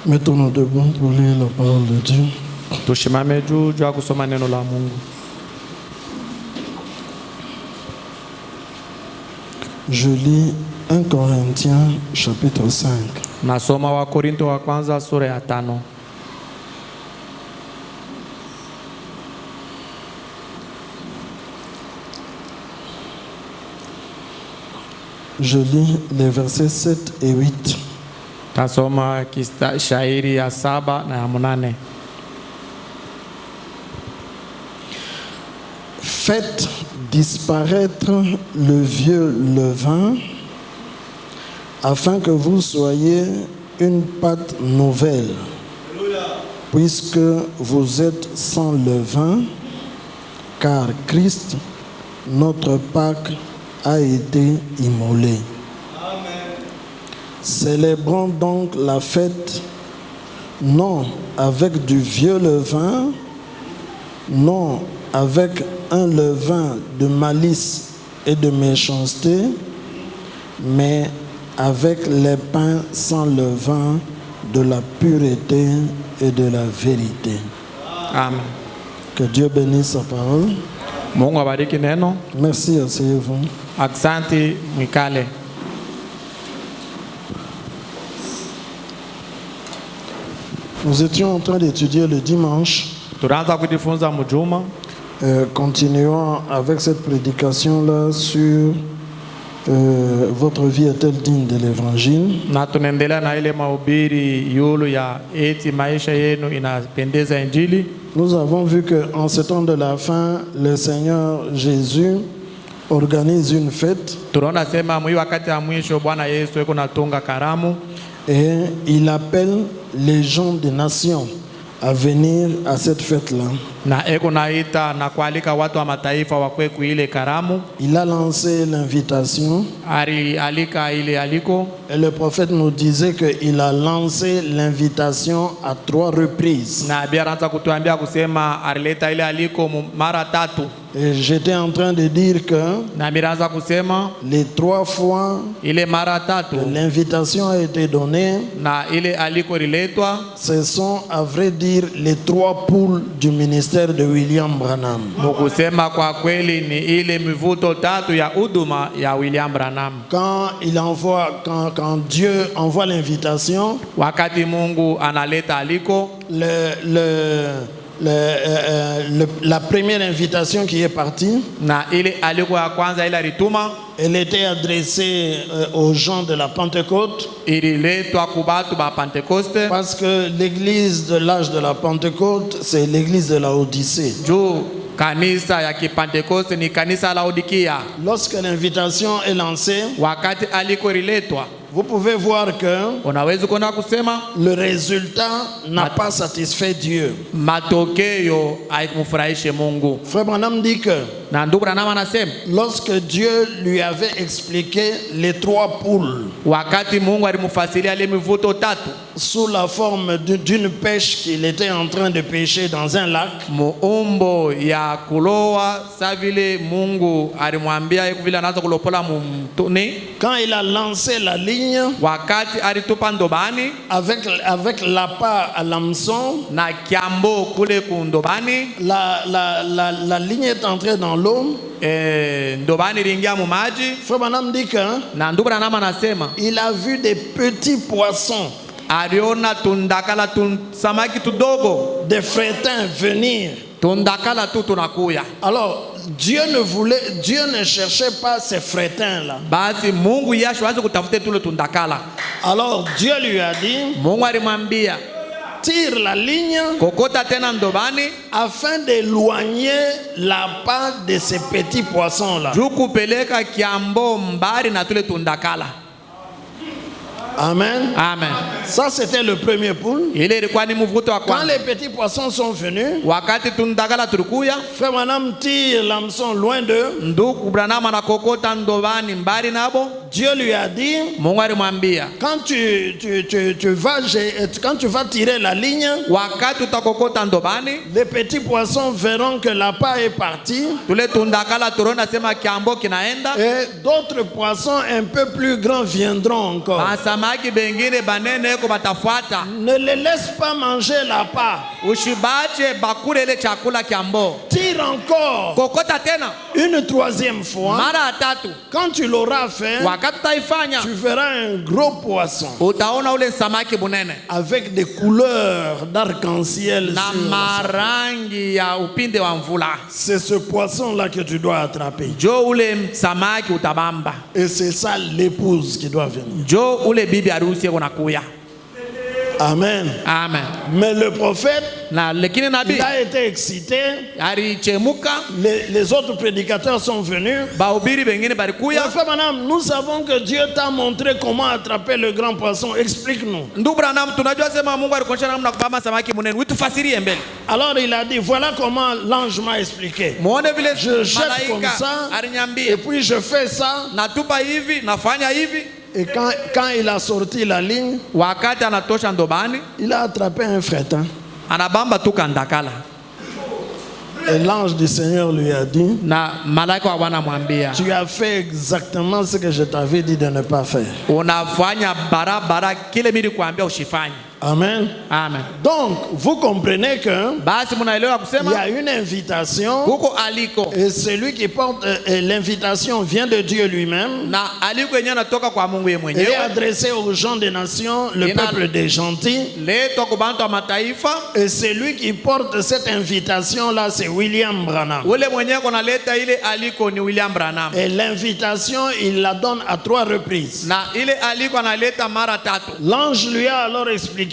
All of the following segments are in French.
Mettons-nous debout pour lire la parole de Dieu. Tushimame juu ya kusoma neno la Mungu. Je lis 1 Corinthiens chapitre 5. Nasoma wa Korinto wa kwanza sura ya 5. Je lis les versets 7 et 8. Tasoma shairi ya 7 na ya 8. Faites disparaître le vieux levain afin que vous soyez une pâte nouvelle, puisque vous êtes sans levain, car Christ, notre Pâque, a été immolé. Célébrons donc la fête, non avec du vieux levain, non avec un levain de malice et de méchanceté, mais avec les pains sans levain de la pureté et de la vérité. Amen. Que Dieu bénisse sa parole. Mungu abariki neno. Merci, asseyez-vous. Asante, mwikale. Nous étions en train d'étudier le dimanche. Tunaanza kujifunza mjuma. Continuons avec cette prédication-là sur votre vie est-elle digne de l'évangile. Na tunaendelea na ile mahubiri yulu ya eti maisha yenu inapendeza injili. Nous avons vu qu'en ce temps de la fin, le Seigneur Jésus organise une fête. Tunaona sema mwi wakati ya mwisho Bwana Yesu yuko natunga karamu. Et il appelle les gens des nations à venir à cette fête-là. Na eko naita na kualika watu wa mataifa wakwe kuile karamu. Il a lancé l'invitation. Alika ile aliko. Et le prophète nous disait qu'il a lancé l'invitation à 3 reprises. Na biaranza kutuambia kusema alileta ile aliko mara 3. Et j'étais en train de dire que na biaranza kusema les 3 fois ile mara 3 l'invitation a été donnée, na ile aliko riletwa, ce sont à vrai dire les 3 poules du ministère de William Branham. Mukusema kwa kweli ni ile mivuto 3 ya huduma ya William Branham. Quand Dieu envoie l'invitation, wakati Mungu analeta aliko, la première invitation qui est partie, na ile aliko ya kwanza ile alituma, elle était adressée aux gens de la Pentecôte. Ililetwa kubatu ba Pentecoste. Parce que l'église de l'âge de la Pentecôte, c'est l'église de la Odyssée. Kanisa ya Kipentekoste ni kanisa la Laodikia. Lorsque l'invitation est lancée, wakati aliko riletwa, vous pouvez voir que unaweza kuona kusema le résultat n'a pas satisfait Dieu. Matokeo haikumfurahisha Mungu. Frère Branham dit que na ndugu Branham anasema lorsque Dieu lui avait expliqué les 3 poules, wakati Mungu alimfasiria ile mivuto 3 sous la forme d'une pêche qu'il était en train de pêcher dans un lac, muumbo ya kuloa sa vile Mungu alimwambia vile anaanza kulopola mtoni, quand il a lancé la ligne, wakati alitupa ndobani avec l'appât à l'hameçon, na kiambo kule kundobani, la ligne est entrée dans l'eau. Ndobani ringia mu maji. Frère Branham dit que na ndugu Branham anasema il a vu des petits poissons, aliona tundakala samaki tudogo, des frétins venir. Tundakala tu tunakuya. Alors Dieu ne cherchait pas ces frétins là. Basi Mungu yasho wazi kutafuta tule tundakala. Alors Dieu lui a dit, Mungu alimwambia tire la ligne, kokota tena ndobani, afin d'éloigner l'appât de ces petits poissons là. Jukupeleka kiambo mbari na tule tundakala. Amen. Amen. Ça c'était le premier poule. Quand les petits poissons sont venus, Frère Branham tire l'hameçon loin d'eux. Dieu lui a dit, Mungu alimwambia quand tu vas tirer la ligne, wakati utakokota ndobani, les petits poissons verront que la part est partie. tule tundakala turona sema kiambo kinaenda, Et d'autres poissons un peu plus grands viendront encore. basamaki bengine banene ko batafuata. Ne les laisse pas manger la part. Ushibache bakule ile chakula kiambo. Tire encore Kokota tena une troisième fois. mara tatu. Quand tu l'auras fait, Wakati utaifanya tu verras un gros poisson utaona ule samaki bunene avec des couleurs d'arc-en-ciel. na marangi ya upinde wa mvula. C'est ce poisson-là que tu dois attraper. Jo ule samaki utabamba. Et c'est ça l'épouse qui doit venir. Jo ule bibi harusi yako nakuya. Amen. Amen. Mais le prophète, Na lakini il nabii a été excité. alichemuka, Les autres prédicateurs sont venus. bahubiri bengine balikuya. Frère Branham, nous savons que Dieu t'a montré comment attraper le grand poisson. Explique-nous. Ndugu Branham, tunajua sema Mungu alikuonyesha namna kubamba samaki munene. Witufasirie mbele. Alors il a dit, voilà comment l'ange m'a expliqué. Muone vile Je jette comme malaika ça, et aliniambia puis je fais ça. natupa hivi, nafanya hivi. Et quand il a sorti la ligne, Wakati anatosha ndobani, il a attrapé un fretin. anabamba tu kandakala. Et l'ange du Seigneur lui a dit, Na malaika wa Bwana mwambia, tu as fait exactement ce que je t'avais dit de ne pas faire. unafanya barabara kile mimi nilikwambia usifanye. Amen. Amen. Donc, vous comprenez que Basi mnaelewa il y kusema a une invitation. huko aliko Et celui qui porte l'invitation vient de Dieu lui-même. na aliko yenyewe natoka kwa Mungu yeye Elle est mwenyewe. adressée aux gens des nations, le peuple des gentils. Letwa kwa bantu wa mataifa. Et celui qui porte cette invitation-là, c'est William Branham. Ule mwenyewe kunaleta ile aliko ni William Branham. Et l'invitation, il la donne à 3 reprises. Na ile aliko analeta mara tatu. L'ange lui a alors expliqué,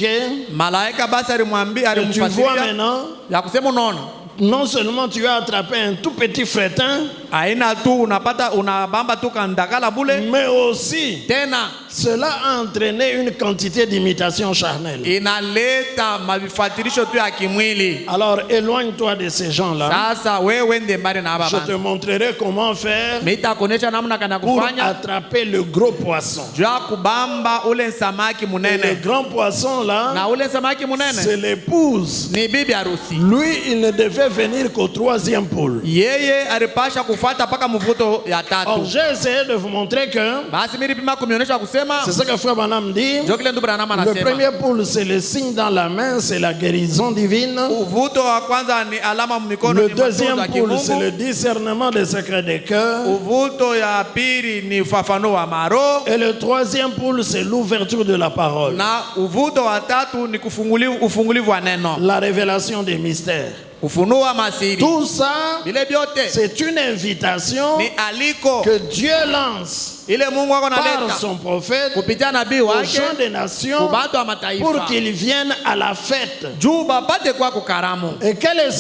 Malaika basi alimwambia, et tu vois alimfasiria maintenant, ya kusema unaona, non seulement tu as attrapé un tout petit fretin, aina tu unabamba tu kandakala bule, mais aussi tena cela a entraîné une quantité d'imitations charnelles. inaleta mavifatirisho tu ya kimwili. Alors éloigne-toi de ces gens-là. Sasa wewe ende mbali na Je te baba. montrerai comment faire Nitakuonesha namna kana pour kufanya attraper le gros poisson. jua kubamba ule samaki Et le munene. grand poisson là, Na ule samaki c'est munene l'épouse. ni bibi harusi. Lui, il ne devait venir qu'au 3e pôle. Yeye alipasha kufuata paka mvuto ya Or, tatu. j'ai essayé de vous montrer que Basi mimi pima kumionyesha kusema c'est ce que Frère Branham dit. ndio kile ndugu Branham Le anasema. premier pôle, c'est le signe dans la main, c'est la guérison divine. Uvuto wa kwanza ni alama mikono, Le ni matunzo deuxième ya pôle, c'est kimungu. le discernement des secrets des cœurs. Uvuto ya pili ni ufafanuo wa maro, Et le troisième pôle, c'est l'ouverture de la parole. na uvuto wa tatu ni ufungulivu wa neno, La révélation des mystères. ufunuo wa masiri. Tout ça, Vile vyote c'est une invitation ni aliko que Dieu lance ile Mungu wako par naleta son prophète kupitia nabii aux wake gens des nations kubatu wa pour mataifa qu'ils viennent à la fête. juu bapate kwa kukaramu. Et quelle est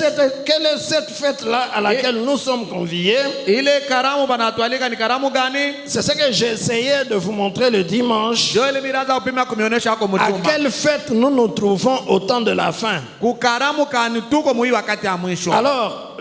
cette fête-là à laquelle nous sommes conviés? Ile karamu banatualika ni karamu gani? C'est ce que j'ai essayé de vous montrer le dimanche. Jo ile miraza upima kumionyesha hako À mtumba. quelle fête nous nous trouvons au temps de la fin? Kukaramu kani tuko mwi wakati ya mwisho. Alors,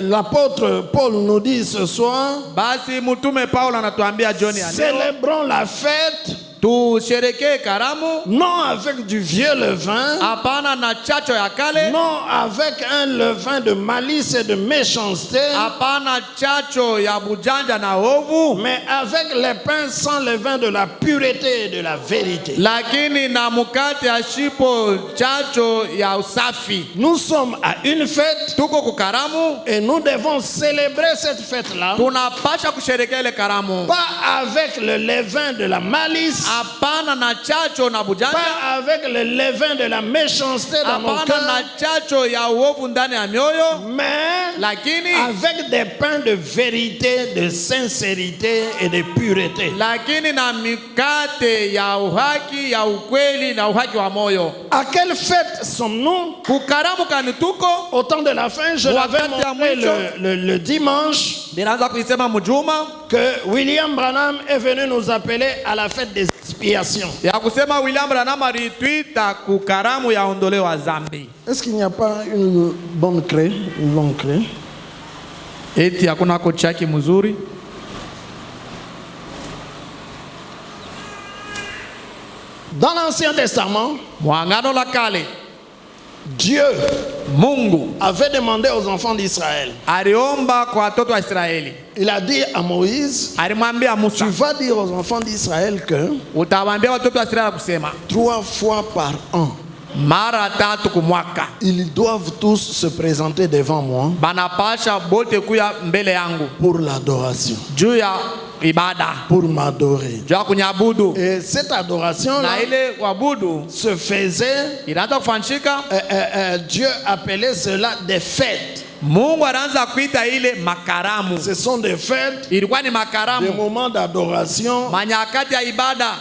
l'apôtre Paul nous dit ce soir, Basi mtume Paulo anatuambia John ya leo célébrons la fête tusherekee karamu, non avec du vieux levain, hapana na chacho ya kale, non avec un levain de malice et de méchanceté, hapana chacho ya bujanja na ovu, mais avec les pains sans levain de la pureté et de la vérité. lakini na mukate ya shipo chacho ya usafi. Nous sommes à une fête Tuko kukaramu, et nous devons célébrer cette fête-là, tunapasha kusherekea ile karamu, pas avec le levain de la malice, hapana na chacho na bujanja, pas avec le levain de la méchanceté dans nos hapana na cœurs, chacho ya uovu ndani ya mioyo, mais lakini avec des pains de vérité, de sincérité et de pureté. lakini na mikate ya uhaki ya ukweli na uhaki wa moyo. À quelle fête sommes-nous? Kukaramu kani tuko Au temps de la fin, je l'avais montré le dimanche, ninaanza kuisema mjuma que William Branham est venu nous appeler à la fête des expiations. ya kusema William Branham alitwita kukaramu ya ondoleo wa zambi. Est-ce qu'il n'y a pas une bonne craie, une longue craie? Eti hakuna kochaki mzuri. Dans l'Ancien Testament, Mwangano la kale, Dieu Mungu avait demandé aux enfants d'Israël. aliomba kwa watoto wa Israeli. Il a dit à Moïse, Alimwambia tu Musa, vas dire aux enfants d'Israël que utawaambia watoto wa Israeli kusema 3 fois par an, mara 3 kumwaka ils doivent tous se présenter devant moi banapasha bote kuya mbele yangu pour l'adoration, juu ya ibada, pour m'adorer. juu ya kunyabudu. Et cette adoration-là Na ile kuabudu se faisait, inaanza kufanyika, Dieu appelait cela des fêtes. Mungu anaanza kuita ile makaramu. Ce sont des fêtes, Ilikuwa ni des makaramu, moments d'adoration manyakati ya ibada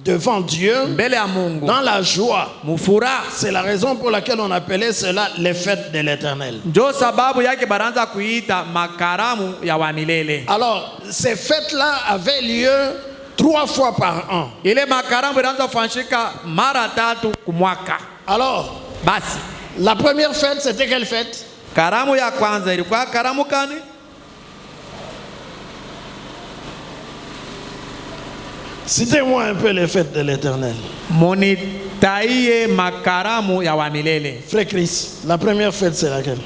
devant Dieu, mbele ya Mungu, dans la joie. mufura. C'est la raison pour laquelle on appelait cela les fêtes de l'Éternel. Ndio sababu yake banaanza kuita makaramu ya wa milele. Alors, ces fêtes-là avaient lieu 3 fois par an. Ile makaramu inaanza kufanyika mara 3 kumwaka. Alors, Basi la première fête, c'était quelle fête? karamu ya kwanza ilikuwa karamu kani? Citez-moi un peu les fêtes de l'Éternel. Monitaiye makaramu ya wa milele. Frère Chris, la première fête, c'est laquelle?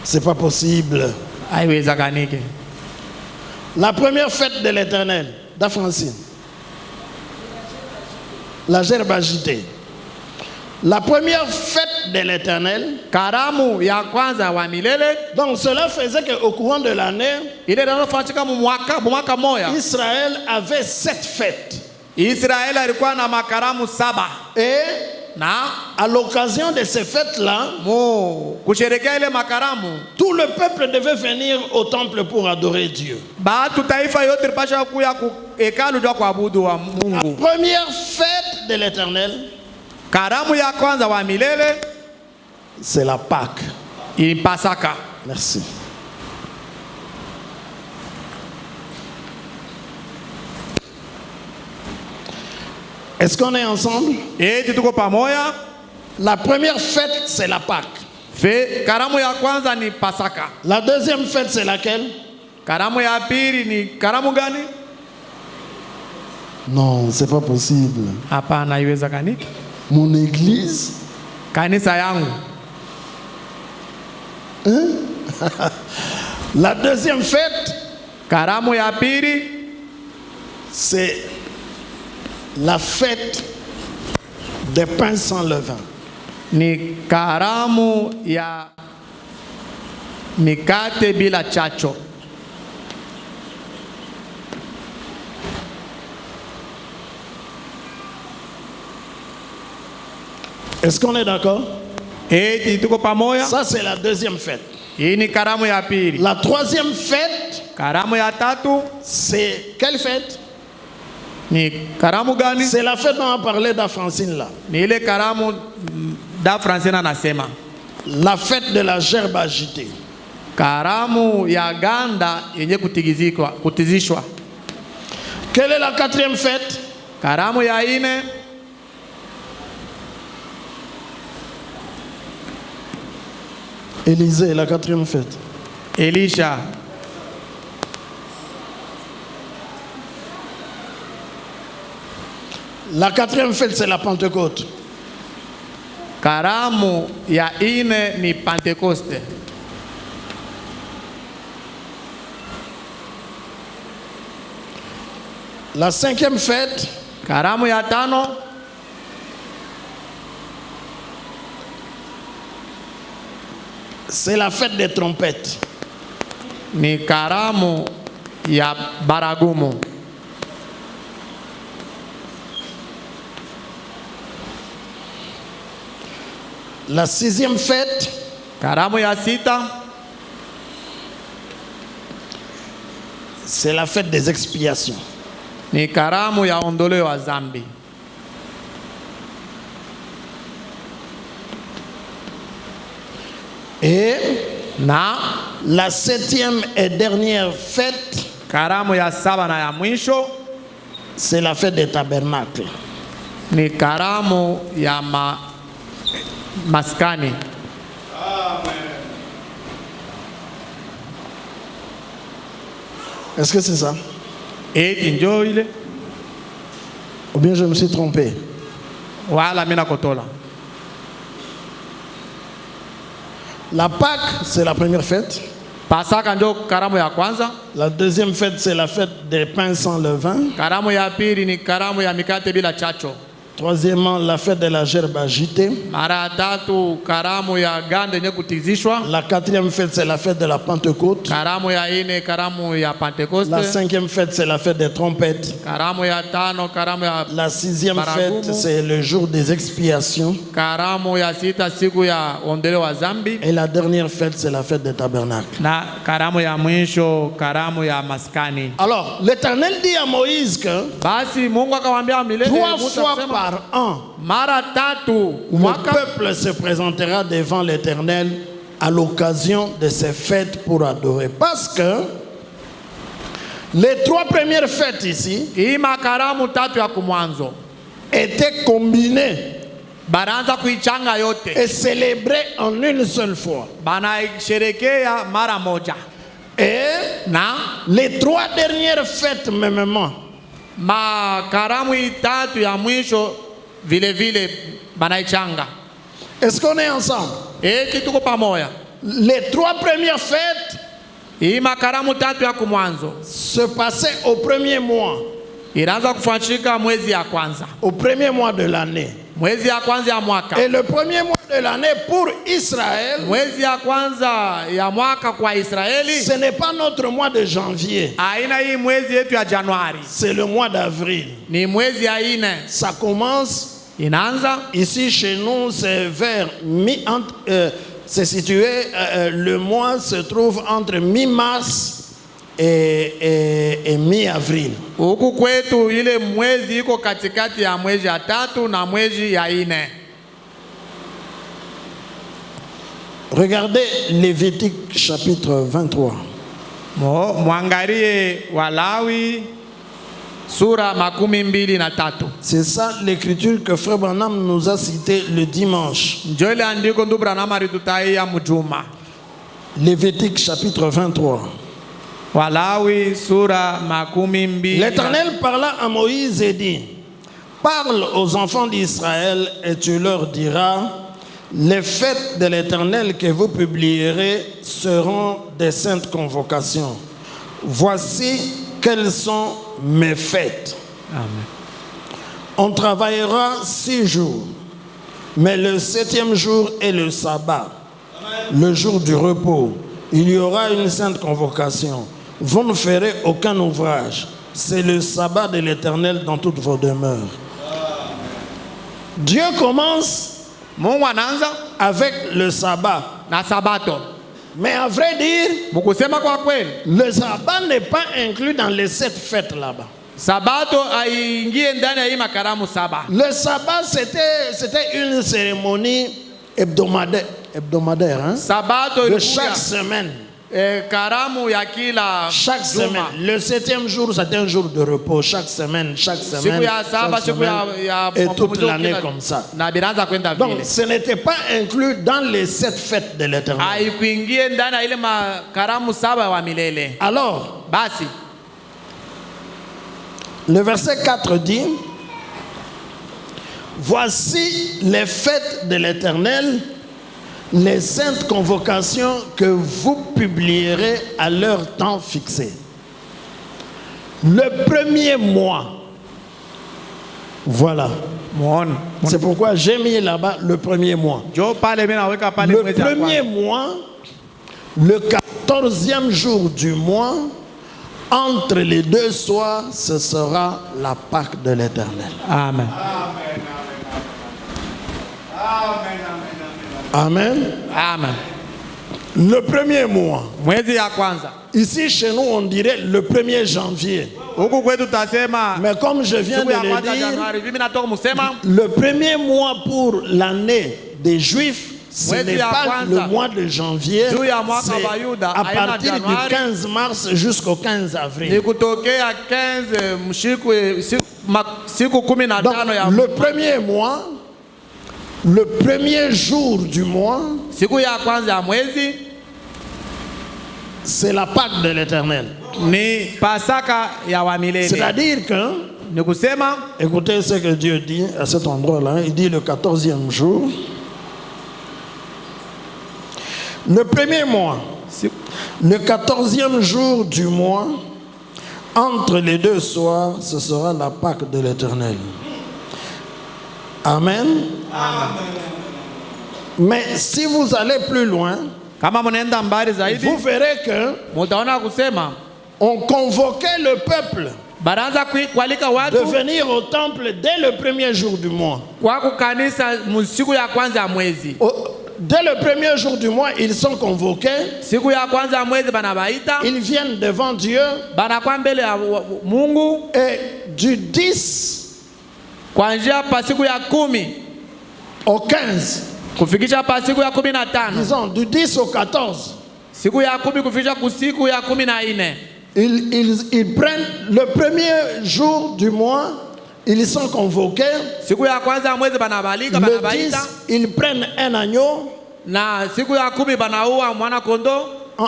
C'est pas possible. Haiwezekaniki. La première fête de l'Éternel, d'Afrancine. La gerbe agitée. La première fête de l'Éternel. Karamu ya kwanza wa milele. Donc cela faisait qu'au courant de l'année, Ile ndio fanyika mwaka moya. Israël avait 7 fêtes. Israeli alikuwa na makaramu 7. Et Na à l'occasion de ces fêtes-là, kusherekea ile makaramu, tout le peuple devait venir au temple pour adorer Dieu. batu taifa yote lipasha kuya ku hekalu jwa kuabudu wa La Mungu. première fête de l'Éternel, Karamu ya kwanza wa milele c'est la Pâque. ni Pasaka. Merci. Est-ce qu'on est ensemble? Eti tuko pamoja. La première fête, c'est la Pâque. Karamu ya kwanza ni Pasaka. La deuxième fête, c'est laquelle? Karamu ya pili ni karamu gani? Non, c'est pas possible. Hapana, haiwezekani. Mon église? Kanisa yangu. Hein? La deuxième fête, Karamu ya pili c'est la fête des pains sans levain. ni karamu ya mikate bila chacho. Est-ce qu'on est d'accord? Eti tuko pamoja. Ça, c'est la deuxième fête. Hii ni karamu ya pili. La troisième fête, Karamu ya tatu c'est quelle fête? ni karamu gani? C'est la fête dont on a parlé d'Afrancine là. Ni ile karamu da Francina nasema. La fête de la gerbe agitée. Karamu ya ganda yenye kutizishwa. Quelle est la quatrième fête? Karamu ya ine Élisée, la quatrième fête. Elisha. La quatrième fête, c'est la Pentecôte. Karamu ya ine ni Pentekoste. La cinquième fête, Karamu ya tano c'est la fête des trompettes. ni karamu ya baragumu. La sixième fête, Karamu ya sita c'est la fête des expiations. ni karamu ya ondoleo wa zambi. Et Na la septième et dernière fête, karamu ya saba na ya mwisho c'est la fête des tabernacles. ni karamu ya maskani. Est-ce que c'est ça? Eti njoo ile. Ou bien je me suis trompé? wala mina kotola. La Pâque, c'est la première fête. Pasaka ndio karamu ya kwanza. La deuxième fête, c'est la fête des pains sans levain. Karamu ya pili ni karamu ya mikate bila chacho. Troisièmement, la fête de la gerbe agitée. Mara tatu karamu ya gande yenye kutizishwa. La quatrième fête, c'est la fête de la Pentecôte. Karamu ya ine karamu ya Pentecoste. La cinquième fête, c'est la fête des trompettes. Karamu ya tano karamu ya La sixième baragumu. fête, c'est le jour des expiations. Karamu ya sita siku ya ondole wa zambi. Et la dernière fête, c'est la fête des tabernacles. Na karamu ya mwisho karamu ya maskani. Alors, l'Éternel dit à Moïse que Basi Mungu akamwambia milele 3 Musa fois kusema, par an, mara tatu le mwaka peuple se présentera devant l'Éternel à l'occasion de ces fêtes pour adorer. Parce que les 3 premières fêtes ici hii makaramu tatu ya kumwanzo étaient combinées banaanza kuichanga yote, et célébrées en une seule fois. banaisherekea mara moja, Et na les 3 dernières fêtes mêmement, makaramu tatu ya mwisho vile vile banaichanga. est-ce qu'on est ensemble? Kituko pamoja. Les 3 premières fêtes Hii makaramu tatu ya kumwanzo se passaient au premier mois, iraanza kufanyika mwezi ya kwanza, au premier mois de l'année. mwezi ya kwanza ya mwaka. Et le premier mois de l'année pour Israël, Mwezi ya kwanza ya mwaka kwa Israeli ce n'est pas notre mois de janvier, aina hii mwezi yetu ya Januari, c'est le mois d'avril. ni mwezi ya ine. Ça commence Inaanza ici chez nous, c'est vers c'est situé, le mois se trouve entre mi-mars et mi-avril. huku kwetu, ile mwezi iko katikati ya mwezi ya tatu na mwezi ya ine. Regardez Lévitique chapitre 23. Mwangalie Walawi sura 23. C'est ça l'écriture que Frère Branham nous a cité le dimanche. Njo ile andiko ndugu Branham alitutaia mjuma. Lévitique chapitre 23. Walawi sura 22. L'Éternel parla à Moïse et dit: parle aux enfants d'Israël et tu leur diras: les fêtes de l'Éternel que vous publierez seront des saintes convocations. Voici quelles sont mes fêtes. Amen. On travaillera 6 jours, mais le 7e jour est le sabbat, le jour du repos. Il y aura une sainte convocation. Vous ne ferez aucun ouvrage. C'est le sabbat de l'Éternel dans toutes vos demeures. Dieu commence Mungu anaanza avec le sabbat. na sabato. Mais à vrai dire, Mkusema kwa kweli, le sabbat n'est pas inclus dans les 7 fêtes là-bas. sabato aingie ndani ya hii makaramu saba. Le sabbat, c'était une cérémonie hebdomadaire, hein? Sabato De ilikuwa chaque semaine. karamu ya kila Chaque juma. semaine. Le 7e jour, c'était un jour de repos. Chaque semaine. Siku ya saba, chaque siku ya et toute mapumziko l'année kila- comme ça. na binaanza kwenda Donc, vile. ce n'était pas inclus dans les 7 fêtes de l'Éternel. Haikuingie ndani ya ile makaramu saba wa milele. Alors, Basi le verset 4 dit: voici les fêtes de l'Éternel, les saintes convocations que vous publierez à leur temps fixé. Le premier mois. Voilà. muone. C'est pourquoi j'ai mis là-bas le premier mois. Jo pale mimi naweka pale Le mwezi wa premier kwanza. mois, le 14e jour du mois, entre les 2 soirs, ce sera la Pâque de l'Éternel. Amen. Amen. Amen. Le premier mois. Mwezi ya kwanza. Ici, chez nous, on dirait le 1er janvier. Huku kwetu tutasema Mais comme je viens siku de ya le kwanza dire, Januari. Mimi natoka musema le premier mois pour l'année des Juifs, ce Mwezi n'est ya pas kwanza. le mois de janvier, Juu ya mwaka c'est wa Yuda, à haina partir du Januari. 15 mars jusqu'au 15 ni avril. kutokea 15 mshiku siku 15 Donc, ya le premier mois, le premier jour du mois, siku ya kwanza ya mwezi c'est la Pâque de l'Éternel. ni Pasaka ya wa milele. C'est-à-dire que Ni kusema Écoutez ce que Dieu dit à cet endroit-là. Il dit le 14e jour. Le premier mois, le 14e jour du mois, entre les deux soirs, ce sera la Pâque de l'Éternel. Amen. Mais si vous allez plus loin, kama mnaenda mbali zaidi, vous verrez que mtaona kusema on convoquait le peuple baraza kualika de watu venir au temple dès le premier jour du mois. kwa kukanisa siku ya kwanza ya mwezi. Dès le premier jour du mois, ils sont convoqués. Siku ya kwanza ya mwezi banabaita, Ils viennent devant Dieu. banakuwa mbele ya Mungu. Et du 10 Kuanzia pa siku ya 10 au 15, kufikisha pa siku ya 15, disons du 10 au 14, siku ya 10 kufikisha kusiku ya 14, ils prennent le premier jour du mois, ils sont convoqués. siku ya kwanza ya mwezi banabalika, Le banabaita, 10, ils prennent un agneau. na siku ya 10 banaua mwana kondo,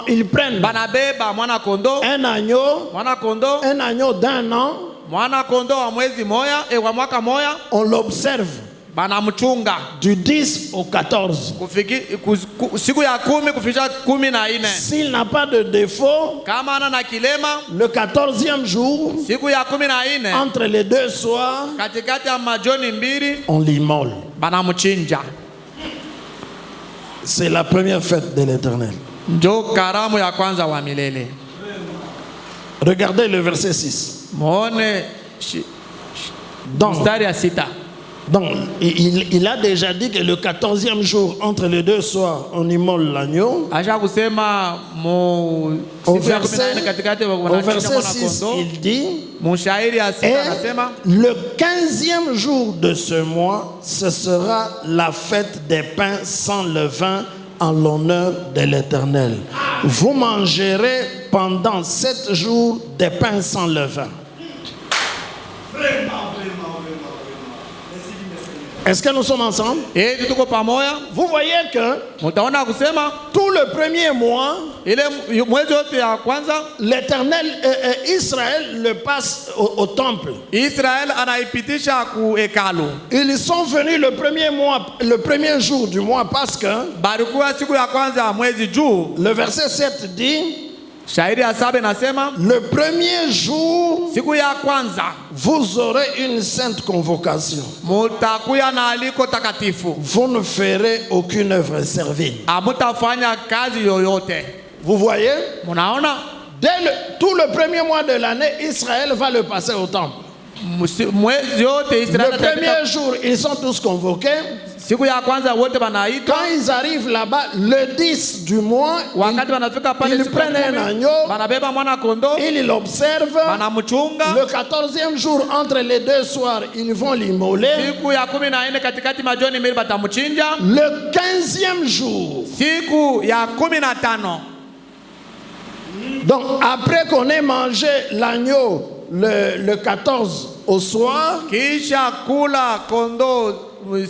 Ils prennent banabeba mwana kondo, un agneau, un agneau d'un an. mwana kondo wa mwezi moya, wa mwaka moya, On l'observe banamchunga du 10 au 14. siku ya 10 kufikisha 14. S'il n'a pas de défaut, Kama ana na kilema, le 14e jour, siku ya 14, entre les deux soirs, katikati ya majoni mbili, on l'immole. banamchinja. C'est la première fête de l'Éternel. Njo karamu ya kwanza wa milele. Regardez le verset 6. Muone Donc, mstari ya 6. il a déjà dit que le 14e jour, entre les deux soirs, on immole l'agneau. Acha kusema Au siku ya 14 katikati verset wanachinja mwana 6, kondo. il dit, Mshairi ya 6 et anasema le 15e jour de ce mois, ce sera la fête des pains sans levain en l'honneur de l'Éternel. Vous mangerez pendant 7 jours des pains sans levain. Est-ce que nous sommes ensemble? tuko pamoja. Vous voyez que Mtaona kusema tout le premier mois, ile mwezi wote ya kwanza l'Éternel, Israël le passe au temple. Israel anaipitisha ku hekalu. Ils sont venus le premier mois, le premier jour du mois, parce que Barikuwa siku ya kwanza ya mwezi juu. le verset 7 dit, Shairi ya 7 nasema le premier jour, siku ya kwanza vous aurez une sainte convocation. mutakuya na aliko takatifu. Vous ne ferez aucune œuvre servile. Amutafanya kazi yoyote. Vous voyez? Munaona? Tout le premier mois de l'année, Israël va le passer au temple. Mwezi yote Israel Le premier jour, ils sont tous convoqués. siku ya kwanza wote banaitwa. Quand ils arrivent là-bas, le 10 du mois, Wakati wanafika pale ils siku prennent un ya 10, agneau, banabeba mwana kondo, ils l'observent. banamchunga. Le 14e jour, entre les deux soirs, ils vont l'immoler. Siku ya 14 katikati majoni mbili batamchinja. Le 15e jour, Siku ya 15, donc après qu'on ait mangé l'agneau le 14 au soir, kisha kula kondo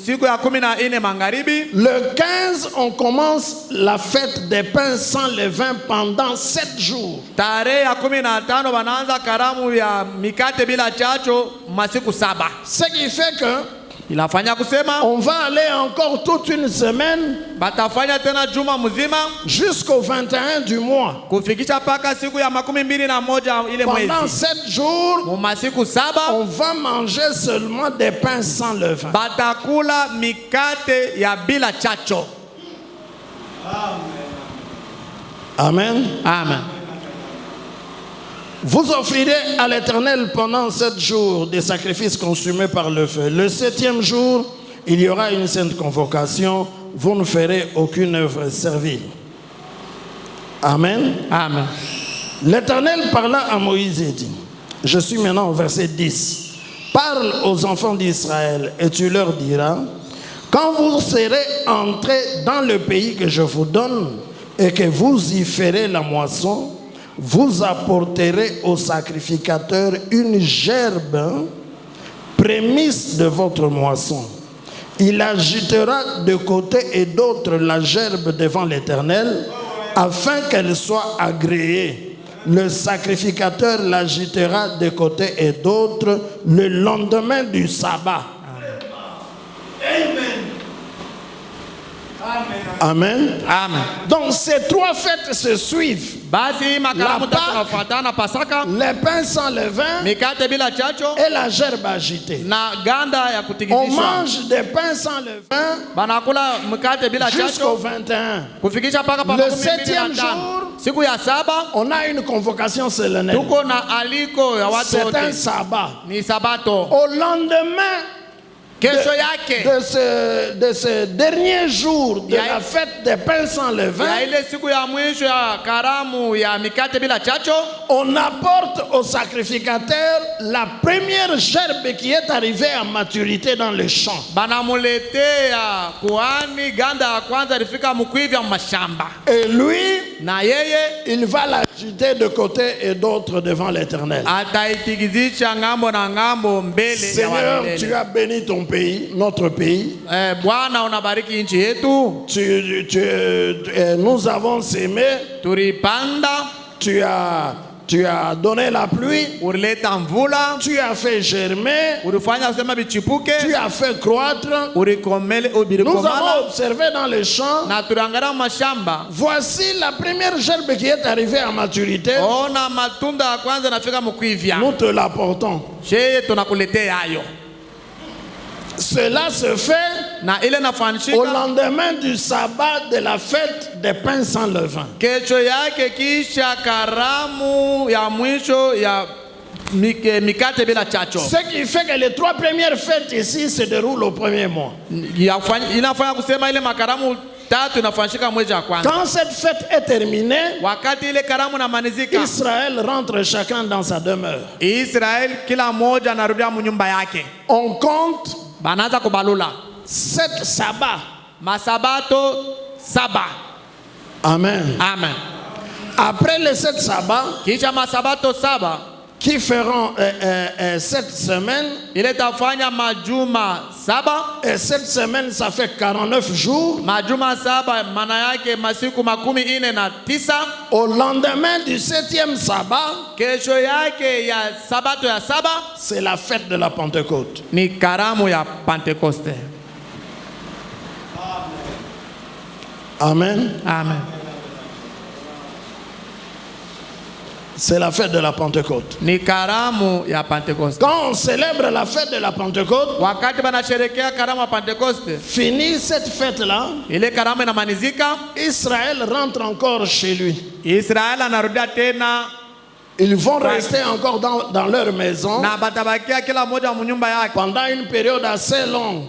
siku ya 14 magharibi, le 15, on commence la fête des pains sans levain pendant 7 jours. tarehe ya 15 banaanza karamu ya mikate bila chacho masiku 7. Ce qui fait que Inafanya kusema on va aller encore toute une semaine batafanya tena juma mzima jusqu'au 21 du mois. kufikisha paka siku ya 21 ile Pendant mwezi. 7 jours, Mu masiku 7 on va manger seulement des pains sans levain. batakula mikate ya bila chacho. Amen. Amen. Vous offrirez à l'Éternel pendant 7 jours des sacrifices consumés par le feu. Le 7e jour, il y aura une sainte convocation. Vous ne ferez aucune œuvre servile. Amen. Amen. L'Éternel parla à Moïse et dit, je suis maintenant au verset 10. Parle aux enfants d'Israël et tu leur diras, quand vous serez entrés dans le pays que je vous donne et que vous y ferez la moisson, vous apporterez au sacrificateur une gerbe, prémisse de votre moisson. Il agitera de côté et d'autre la gerbe devant l'Éternel, afin qu'elle soit agréée. le sacrificateur l'agitera de côté et d'autre le lendemain du sabbat. Amen. Amen. Donc ces trois fêtes se suivent. Basi makaramu La Pâque, tutafuatana Pasaka, Les pains sans levain mikate bila chacho et la gerbe agitée. na ganda ya On kutikisishwa. mange des pains sans levain Banakula mkate bila jusqu'au chacho 21. kufikisha paka pa Le 7e 25. jour, Siku ya saba on a une convocation solennelle. tuko na aliko ya watu C'est un wote. sabbat. Ni sabato. Au lendemain Kesho yake de ce dernier jour de Ya- la fête des pains sans levain, ya ile siku ya mwisho ya karamu ya mikate bila chacho, on apporte au sacrificateur la première gerbe qui est arrivée à maturité dans le champ. banamuletea kuhani ganda ya kwanza ilifika mkwivya mashamba, Et lui, na yeye il va l'agiter de côté et d'autre devant l'Éternel. ataitikizisha ngambo na ngambo mbele ya Seigneur, wamilele. tu as béni ton pays, notre pays. Bwana unabariki nchi yetu, Nous avons sémé, tulipanda, tu as donné la pluie, ulileta mvula, tu as fait germer, ulifanya kusema tu bichipuke, as fait croître. Nous ulikomala avons observé dans les champs, na tuliangalia mashamba. voici la première gerbe qui est arrivée à maturité. Ona matunda ya kwanza nafika mkwivya, Nous te l'apportons. sheye tunakuletea hayo, Cela se fait na ile au nafanishika lendemain du sabbat de la fête des pains sans levain. kesho yake, kisha karamu ya mwisho ya mikate bila chacho. Ce qui fait que les trois premières fêtes ici se déroulent au premier mois. Inafanya kusema ile makaramu tatu inafanyika mwezi wa kwanza. Quand cette fête est terminée, Wakati ile karamu namanizika, Israël rentre chacun dans sa demeure. Israel kila moja anarudia munyumba yake, On compte banaanza kubalula 7 sabbats. masabato 7. Amen. Amen. Après les 7 sabbats, Kisha masabato 7 qui feront 7 semaines, ile tafanya majuma 7. et 7 semaines, ça fait 49 jours. Majuma 7 maana yake masiku 49. Au lendemain du 7e sabbat, Kesho yake ya sabato ya 7 c'est la fête de la Pentecôte. ni karamu ya Pentekoste. Amen. Amen. C'est la fête de la Pentecôte. Ni karamu ya Pentekoste. Quand on célèbre la fête de la Pentecôte, Wakati banasherekea karamu ya Pentekoste, fini cette fête-là, ile karamu inamanizika, Israël rentre encore chez lui. Israeli anarudia tena Ils vont rester encore dans leur maison na batabakia kila moja munyumba yake pendant une période assez longue.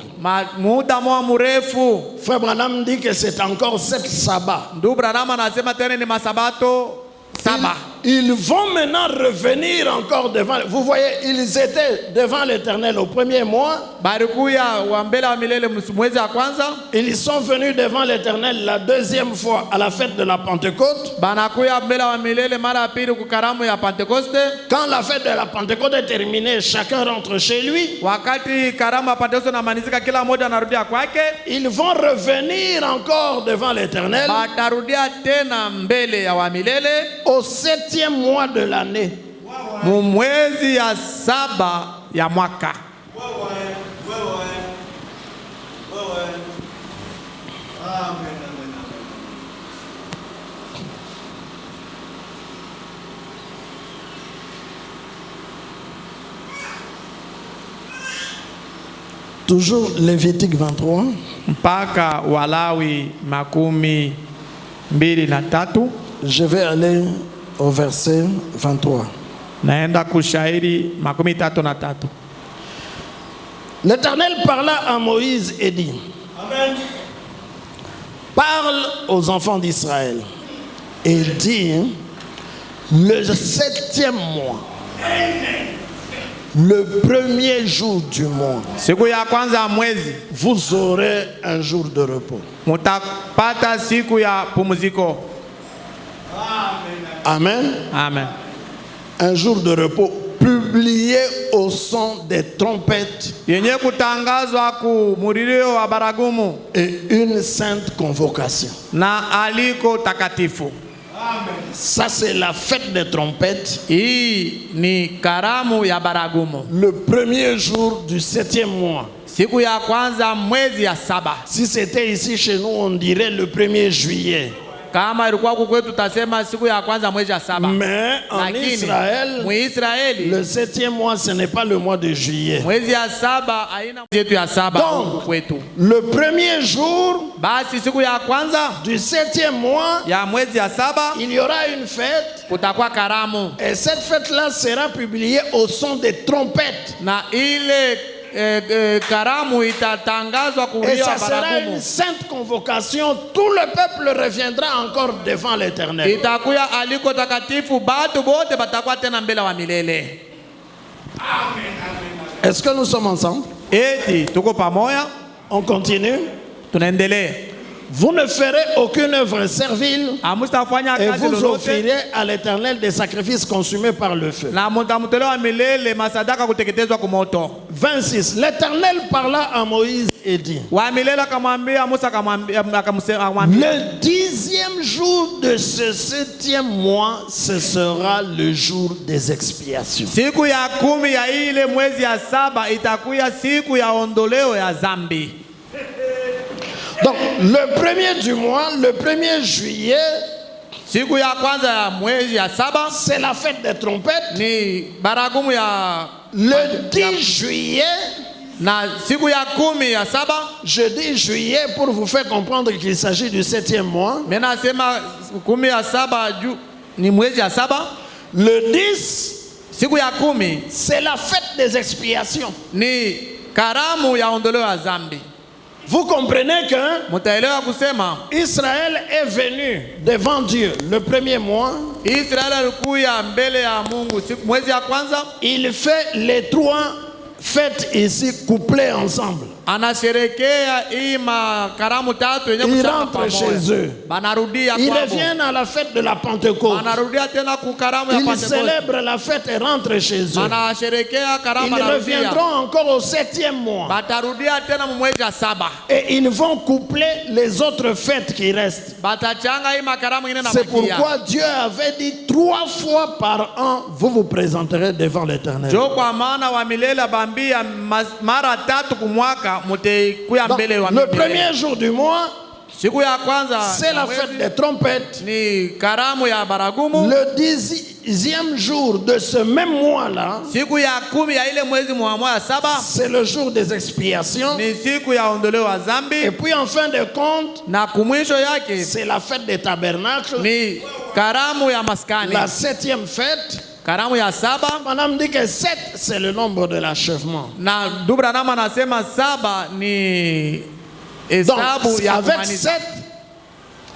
muda moja mrefu. Frère Branham dit que c'est encore 7 sabbats. Ndugu Branham anasema tena ni masabato 7. Ils vont maintenant revenir encore devant. Vous voyez, ils étaient devant l'Éternel au premier mois. Barikuya wa mbele wa milele mwezi wa kwanza, Ils sont venus devant l'Éternel la deuxième fois à la fête de la Pentecôte. banakuya mbele wa milele mara ya pili kukaramu ya Pentekoste. Quand la fête de la Pentecôte est terminée, chacun rentre chez lui. Wakati karamu ya Pentekoste namanizika, kila moja anarudia kwake. Ils vont revenir encore devant l'Éternel Batarudia tena mbele ya wa milele au 7e mois de l'année. mwezi ya 7 ya mwaka. Toujours Lévitique 23. Mpaka Walawi 23. Je vais aller au verset 23. Naenda kushairi 33. L'Éternel parla à Moïse et dit: Amen. Parle aux enfants d'Israël et dis: le 7e mois, le premier jour du mois, Siku ya kwanza mwezi vous aurez un jour de repos. mutapata siku ya pumziko. Amen. Amen. Un jour de repos publié au son des trompettes Yenye kutangazwa ku murilio wa baragumu et une sainte convocation. na aliko takatifu. Ça, c'est la fête des trompettes. Hii ni karamu ya baragumu. Le premier jour du 7e mois. Siku ya kwanza mwezi ya 7. Si c'était ici chez nous, on dirait le 1er juillet. Kama ilikuwa kwetu tutasema siku ya kwanza mwezi ya 7. Mais en Israël, le 7e mois, ce n'est pas le mois de juillet. Mwezi ya 7 haina mwezi ya 7 kwetu. Le premier jour basi siku ya kwanza du 7e mois ya mwezi ya 7 il y aura une fête. Kutakuwa karamu. Et cette fête-là sera publiée au son des trompettes. Na ile karamu itatangazwa kulia et ça sera baragumu. Une sainte convocation. Tout le peuple reviendra encore devant l'Éternel. Itakuya aliko takatifu, batu bote batakuwa tena mbele wa milele. Est-ce que nous sommes ensemble? Eti tuko pamoja? On continue. Tunaendelea. Vous ne ferez aucune œuvre servile et vous offrirez à l'Éternel des sacrifices consumés par le feu. 26. L'Éternel parla à Moïse et dit: le 10e jour de ce 7e mois, ce sera le jour des expiations. Siku ya 10 ya ile mwezi ya 7 itakuya siku ya ondoleo ya zambi. Donc, le 1er du mois, le 1er juillet, siku ya kwanza ya mwezi ya 7, c'est la fête des trompettes. Ni baragumu ya le 10 juillet, na siku ya 10 ya 7, je dis juillet pour vous faire comprendre qu'il s'agit du 7e mois. Mena sema 10 ya 7 ni mwezi ya 7. Le 10, siku ya 10, c'est la fête des expiations. Ni karamu ya ondoleo ya zambi. Vous comprenez que Israël est venu devant Dieu le 1er mois. Il fait les 3 fêtes ici couplées ensemble. Il rentre chez eux. Ils reviennent à la fête de la Pentecôte. Ils célèbrent la fête et rentrent chez eux. Ils reviendront encore au 7e mois. Et ils vont coupler les autres fêtes qui restent. C'est pourquoi Dieu avait dit 3 fois par an, vous vous présenterez devant l'Éternel. Donc, le premier jour du mois, c'est la fête des trompettes. Le 10e jour de ce même mois-là, c'est le jour des expiations. Et puis en fin de compte, c'est la fête des tabernacles. La 7e fête. Madame dit que 7 c'est le nombre de l'achèvement. Donc avec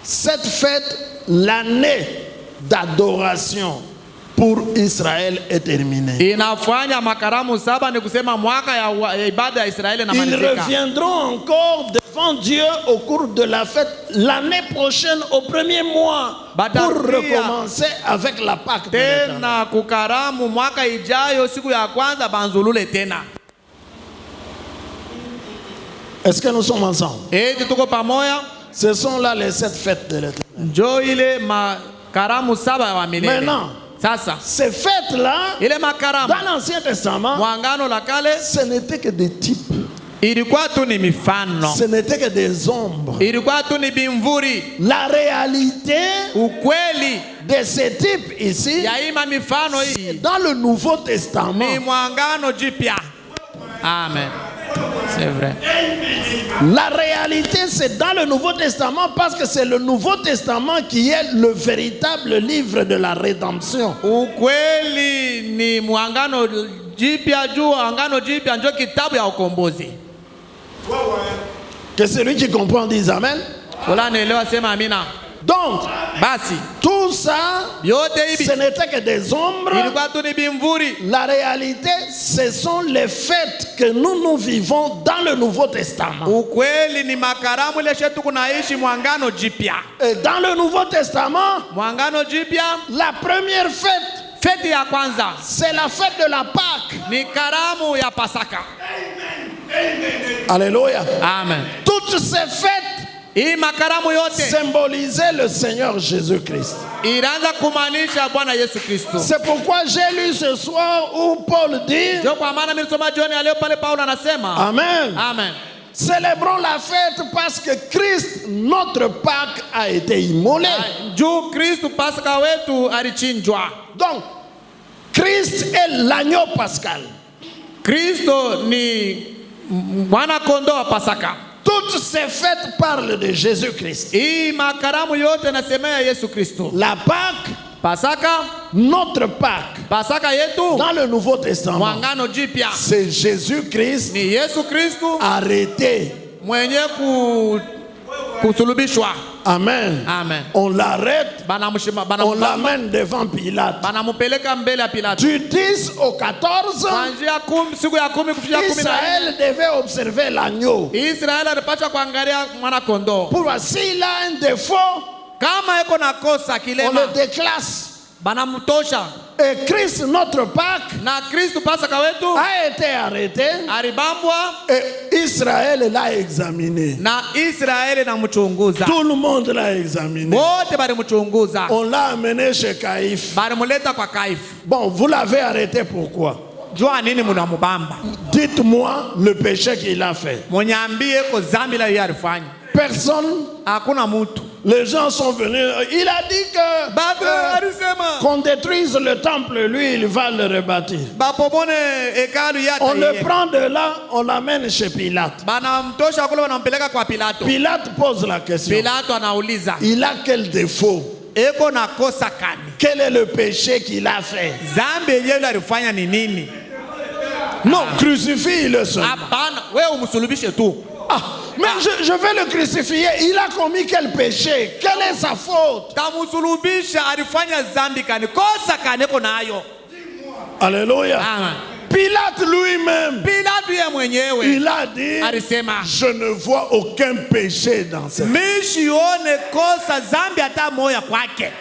cette fête, l'année d'adoration pour Israël est terminée. Ils reviendront encore devant Dieu au cours de la fête l'année prochaine au 1er mois pour recommencer avec la Pâque de l'Éternel. Est-ce que nous sommes ensemble? Ce sont là les 7 fêtes de l'Éternel. Maintenant, ces fêtes-là, dans l'Ancien Testament, ce n'était que des types. Ce n'était que des ombres. La réalité de ces types ici, dans le Nouveau Testament. Amen. C'est vrai. La réalité, c'est dans le Nouveau Testament parce que c'est le Nouveau Testament qui est le véritable livre de la rédemption. Que celui qui comprend dise Amen. Donc, tout ça, ce n'était que des ombres. La réalité, ce sont les fêtes que nous vivons dans le Nouveau Testament. Et dans le Nouveau Testament, la première fête, c'est la fête de la Pâque. Amen. Alléluia. Amen. Toutes ces fêtes hii makaramu yote symbolisait le Seigneur Jésus-Christ. ilianza kumaanisha Bwana Yesu Kristo. C'est pourquoi j'ai lu ce soir où Paul dit, Ndio kwa maana mimi nisoma jioni ya leo pale Paulo anasema Amen. amen, Célébrons la fête parce que Christ, notre Pâque, a été immolé. juu Kristo Pasaka wetu alichinjwa. Donc, Christ est l'agneau pascal. Kristo ni mwana kondoo wa Pasaka. Toutes ces fêtes parlent de Jésus-Christ. Hii makaramu yote nasemea Yesu Kristo. La Pâque, Pasaka, notre Pâque, Pasaka yetu dans le Nouveau Testament, mwangano jipya c'est Jésus-Christ ni Yesu Kristo arrêté. mwenye kusulubishwa. Amen. Amen. On l'arrête, Banamshima on l'amène devant Pilate. banamupeleka mbele ya Pilato. Du 10 au 14, Kuanzia siku ya 10 kufikia 14 Israël devait observer l'agneau. Israeli alipaswa kuangalia mwana kondoo. Pour s'il a un défaut, Kama eko na kosa on kilema le déclasse. banamtosha. Et Christ, notre Pâque, Na Kristo Pasaka wetu a été arrêté alibambwa et Israël l'a examiné. na Israeli na mchunguza. Tout le monde l'a examiné. Wote balimchunguza. On l'a amené chez Caïphe. Balimuleta kwa Kaifu. Bon, vous l'avez arrêté pourquoi? Jua nini munamubamba? Dites-moi le péché qu'il a fait. Monyambie ko zambi la yeye alifanya. Personne. Hakuna mtu. Les gens sont venus. Il a dit que Bado alisema qu'on détruise le temple, lui, il va le rebâtir. bapomone hekalu yake. On le prend de là, on l'amène chez Pilate. Banamtosha kule banampeleka kwa Pilato. Pilate pose la question. Pilato anauliza, Il a quel défaut? eko na kosa kani? Quel est le péché qu'il a fait? Zambi yenyewe alifanya ni nini? Non, crucifie-le seul. Hapana, wewe umsulubishe tu. Ah, mais je vais le crucifier. Il a commis quel péché? Quelle est sa faute? Tamusulubisha alifanya zambi kani? Kosa kani eko nayo? Alléluia. Amen. Pilate lui-même, Pilato yeye mwenyewe il a dit, alisema, je ne vois aucun péché dans cette. mishione kosa zambi hata moya kwake.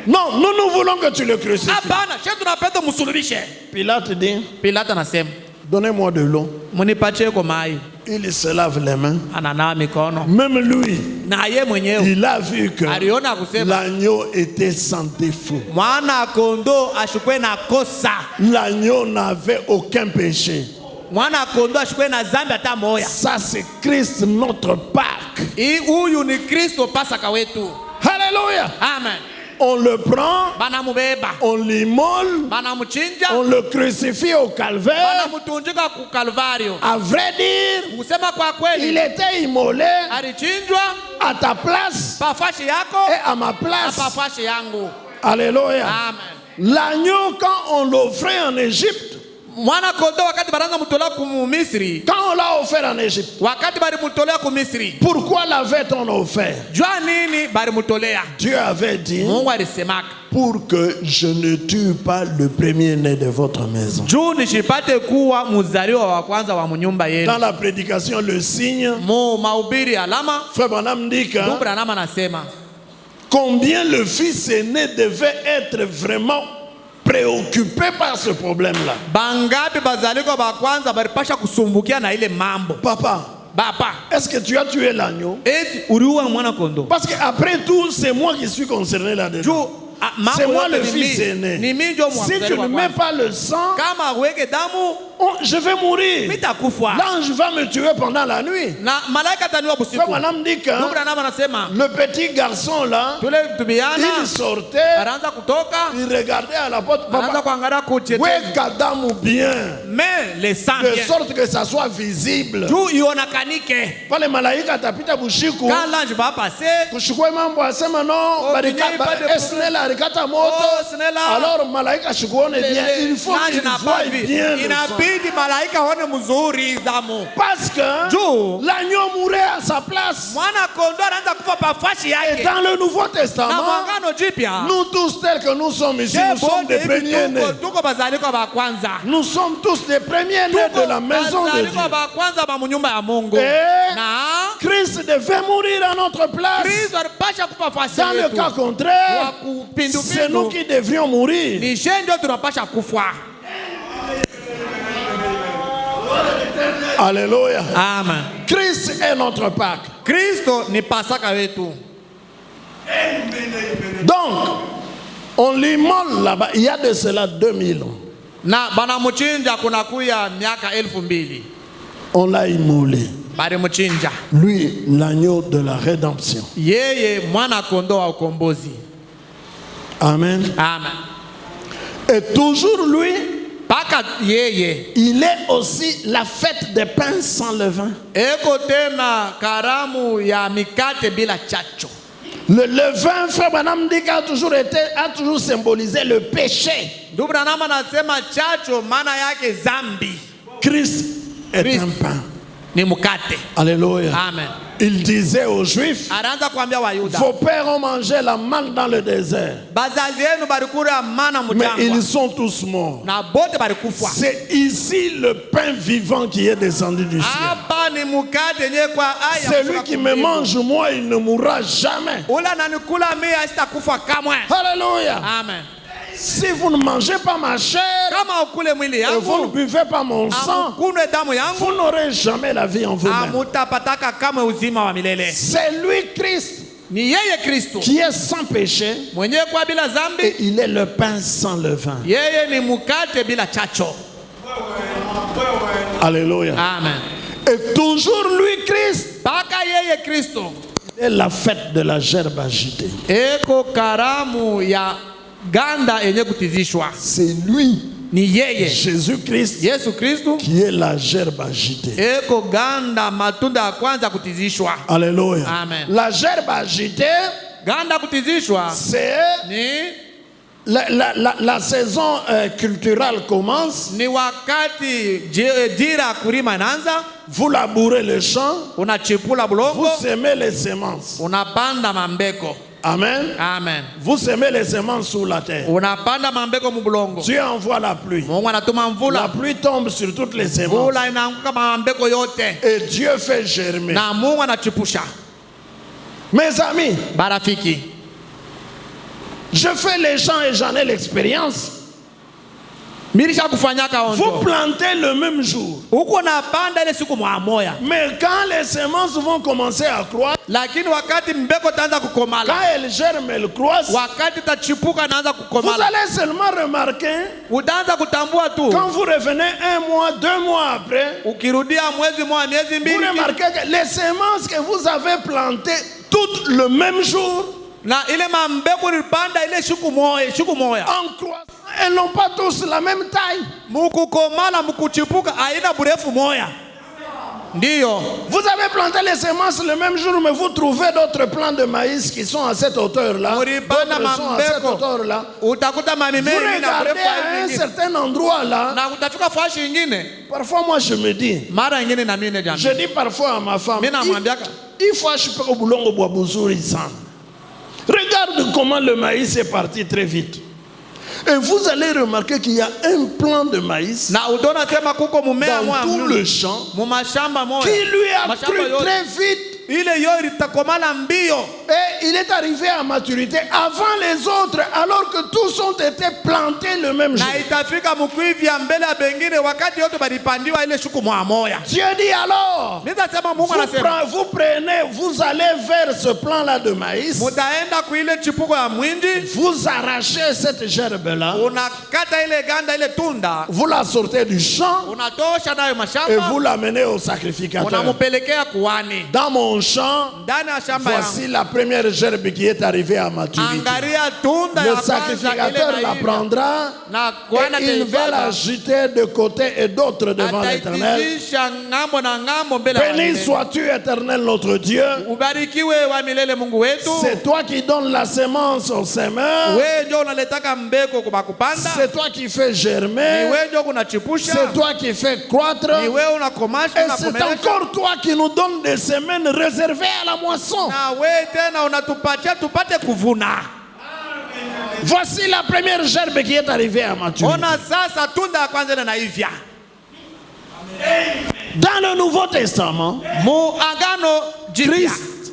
Non, nous voulons que tu le crucifies. Hapana, shetu tunapenda msulubishe. Pilate dit, Pilato anasema, donnez-moi de l'eau. munipatie kwa mai. Il se lave les mains. Ananawa mikono. Même lui, Na yeye mwenyewe il a vu que aliona kusema l'agneau était sans défaut. mwana kondoo ashukwe na kosa. L'agneau n'avait aucun péché. Mwana kondoo ashukwe na zambi hata moya. Ça, c'est Christ, notre Pâque. Huyu ni Kristo Pasaka wetu. Alléluia. Amen. On le prend, Banamubeba, on l'immole, banamchinja, on le crucifie au calvaire. banamutunjika ku Kalvario. À vrai dire, Kusema kwa il kweli, était immolé alichinjwa à ta place pafashi yako et à ma na place. pafashi yangu. Alléluia. Amen. L'agneau, quand on l'offrait en Égypte, Mwana kondoo wakati banaanza mutolea ku Misri, quand on l'a offert en Égypte, wakati balimutolea ku Misri, pourquoi l'avait-on offert? jua nini balimutolea? Dieu avait dit, Mungu alisemaka, pour que je ne tue pas le premier-né de votre maison. juu nishipate kuwa muzaliwa wa kwanza wa munyumba yenu. Dans la prédication, le signe, Mu mahubiri alama, Frère Branham dit que Ndugu Branham anasema combien le fils aîné devait être vraiment préoccupé par ce problème-là. bangapi bazaliko ba kwanza balipasha kusumbukia na ile mambo. Papa, Baba, est-ce que tu as tué l'agneau? eti uliua mwana kondoo? Parce qu'après tout, c'est moi qui suis concerné là-dedans. Juu C'est moi le fils aîné. Ni mimi ndio Si mwanzaliwa tu ne wa mets kwanza. pas le sang, Kama uweke damu je vais mourir. mitakufa. L'ange va me tuer pendant la nuit. Na malaika ataniua Frère busiku. Branham dit que Ndugu Branham anasema le petit garçon là, tule tubiana il sortait, anaanza kutoka, il regardait à la porte. anaanza Papa, kuangalia kuchetezi. ouais, Kadamu bien. Mais les sang De bien. sorte que ça soit visible. Juu ionakanike. Pale malaika atapita bushiku. Quand l'ange va passer, Kushukue mambo asema no, Oh, barika Bini, pas de esnela alikata moto. Oh, Snella. Alors malaika shikuone bien, il faut qu'il voie bien le sang. inabidi malaika waone mzuri damu. Parce que Juu l'agneau mourait à sa place. mwana kondoo anaanza kufa pafashi Et yake. dans le Nouveau Na Testament, mwangano jipya, nous tous tels que nous sommes ici, nous sommes des premiers-nés. tuko bazaliko ba kwanza. Nous sommes tous des premiers-nés de la maison de Dieu. Bazaliko ba kwanza ba munyumba ya Mungu. Et Na Christ devait mourir à notre place. Kristo alipasha kufa fasi Dans le yetu. cas contraire, Wa kupindupindu. c'est nous qui devrions mourir. Ni shendo tunapasha kufa. Alléluia. Amen. Christ est notre Pâques. Kristo ni Pasaka wetu. Donc, on l'immole là-bas. Il y a de cela 2000 ans. Na banamuchinja kunakuya miaka 2000. On l'a immolé. Balimuchinja. Lui, l'agneau de la rédemption. Yeye mwana kondoo wa ukombozi. Amen. Amen. Et toujours lui, Paka yeye. il est aussi la fête des pains sans levain. Eko tena karamu ya mikate bila chacho. Le levain, frère Branham dit, a toujours symbolisé le péché. Ndugu Branham anasema chacho maana yake zambi. Christ est un pain. Ni mukate. Alléluia. Amen. Il disait aux Juifs, Anaanza kuambia Wayuda. vos pères ont mangé la manne dans le désert. Bazazi yenu balikula mana Mais ils mujangwa. sont tous morts. Na bote balikufa. C'est ici le pain vivant qui est descendu du ciel. Hapa ni mukate yenye kwa aya. Celui qui me mange, moi, il ne mourra jamais. Ula nanikula mimi sitakufa kamwe. Alléluia. Amen. Si vous ne mangez pas ma chair Kama ukule mwili et vous ne yangu, buvez pas mon sang, amukunwe damu vous yangu, n'aurez jamais la vie en vous-même. amutapataka kamwe uzima wa milele. C'est lui, Christ, Ni yeye Kristo qui est sans péché mwenye kwa bila et zambi. il est le pain sans levain. Yeye ni mukate bila chacho. Alléluia. Amen. Et toujours lui, Christ, Paka yeye Kristo est la fête de la gerbe agitée. eko karamu ya ganda yenye kutizishwa. C'est lui, Ni yeye Jésus-Christ, Yesu Kristo qui est la gerbe agitée. eko ganda matunda ya kwanza kutizishwa. Alléluia. Amen. La gerbe agitée, Ganda kutizishwa c'est ni la saison culturelle commence. ni wakati jira kulima inaanza, Vous labourez le champ, unachipula vous bulongo, semez les semences. unapanda mambeko. Amen. Amen. Vous semez les semences sous la terre. Unapanda mambeko mubulongo. Dieu envoie la pluie. Mungu anatuma La mvula. pluie tombe sur toutes les semences. Mvula inaanguka mambeko yote. Et Dieu fait germer. Na Mungu anachipusha. Mes amis, Barafiki. je fais les champs et j'en ai l'expérience. Mirisha kufanyaka Vous onjo. plantez le même jour. Huko napanda ile siku moja. Mais quand les semences vont commencer à croître, Lakini wakati mbeko taanza quand kukomala. elles germent, elles croissent, Wakati tachipuka naanza vous kukomala. allez seulement remarquer, Utaanza kutambua tu. quand vous revenez 1 mois, 2 mois après, Ukirudia mwezi moja, miezi vous mbili. remarquez que les semences que vous avez plantées toutes le même jour, Na ile mambeko nilipanda ile siku moja. en croissant, elles n'ont pas tous la même taille. Mukukomala mukuchipuka haina burefu moja. Ndiyo. Vous avez planté les semences le même jour, mais vous trouvez d'autres plants de maïs qui sont à cette hauteur-là. Mulipanda D'autres sont à cette mambeko. hauteur-là. Utakuta Vous mamimea ingine na regardez burefu à un ingine. certain endroit-là. Na utafika fashi ingine. Parfois, moi, je me dis, Mara ingine na mimi je jamii. dis parfois à ma femme, Mimi namwambiaka il faut acheter au boulon au bois bouzouri sans. Regarde comment le maïs est parti très vite. Et vous allez remarquer qu'il y a un plant de maïs na utaona sema kuko mumea dans moja tout mzuri le champ mu mashamba moja qui lui a Mashamba cru yote. très vite. ile yo itakomala mbio Et il est arrivé à maturité avant les autres, alors que tous ont été plantés le même jour. na itafika mkuivya mbele ya bengine wakati yote balipandiwa ile siku moja. Dieu dit alors, Nitasema Mungu anasema vous prenez, vous allez vers ce plan-là de maïs, mutaenda kuile chipuko ya mwindi, vous arrachez cette gerbe-là, unakata ile ganda ile tunda, vous la sortez du champ unatosha nayo et mashamba, vous l'amenez au sacrificateur. unamupelekea kuhani Dans mon champ, ndani ya shamba voici yangu. la première gerbe qui est arrivée à maturité. Angalia tunda Le ya kwanza sacrificateur ile la naiva. prendra Na kuhani et il va la ataibeba, jeter de côté et d'autre devant l'Éternel. ataitizisha ngambo na ngambo mbele ya Béni milele. sois-tu, Éternel notre Dieu. Ubarikiwe wa milele Mungu wetu. C'est toi qui donnes la semence au semeur. Wewe ndio unaletaka mbeko kwa kupanda. C'est toi qui fais Ni germer. wewe ndio unachipusha. C'est toi qui fais croître. Ni wewe unakomasha Et na c'est kumelesha. encore toi qui nous donnes des semaines réservées à la moisson. Na wewe tena unatupatia tupate kuvuna. Voici la première gerbe qui est arrivée à maturité. Ona sasa tunda ya kwanza inaivya. Dans le Nouveau Testament, Mu agano jipya. Christ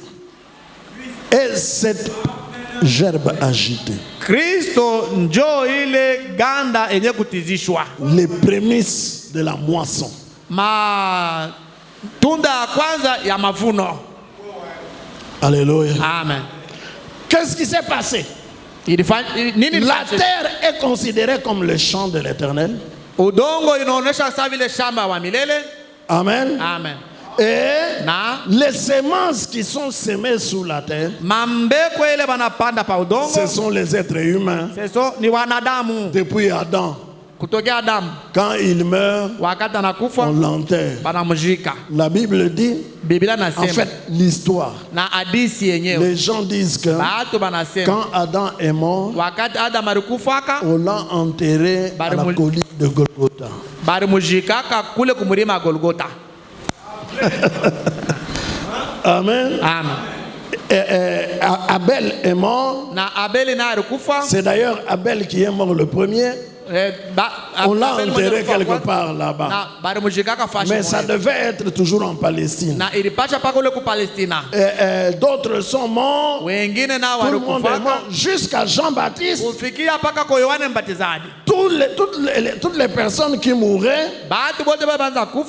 est cette gerbe agitée. Kristo njoo ile ganda yenye kutizishwa. Les prémices de la moisson. matunda ya kwanza ya mavuno. Alléluia. Amen. Qu'est-ce qui s'est passé? La terre est considérée comme le champ de l'Éternel. Udongo inaonesha sawa vile shamba wa milele. Amen. Amen. Et les semences qui sont semées sous la terre, mambeko ile banapanda pa udongo, ce sont les êtres humains. Ni wanadamu. Depuis Adam, kutokea Adamu, quand il meurt, wakati anakufa, on l'enterre. banamjika. La Bible dit, Biblia nasema, en fait, l'histoire, na hadithi yenyewe, les gens disent que quand Adam est mort, wakati Adam alikufaka, on l'a enterré à la colline de Golgotha. barimujikaka kule kumulima Golgotha. Amen. Amen. Abel est mort. C'est d'ailleurs Abel qui est mort le premier. On l'a enterré quelque part là-bas. Mais ça devait être toujours en Palestine. D'autres sont morts. Tout le monde est mort. Jusqu'à Jean-Baptiste. Toutes les personnes qui mouraient,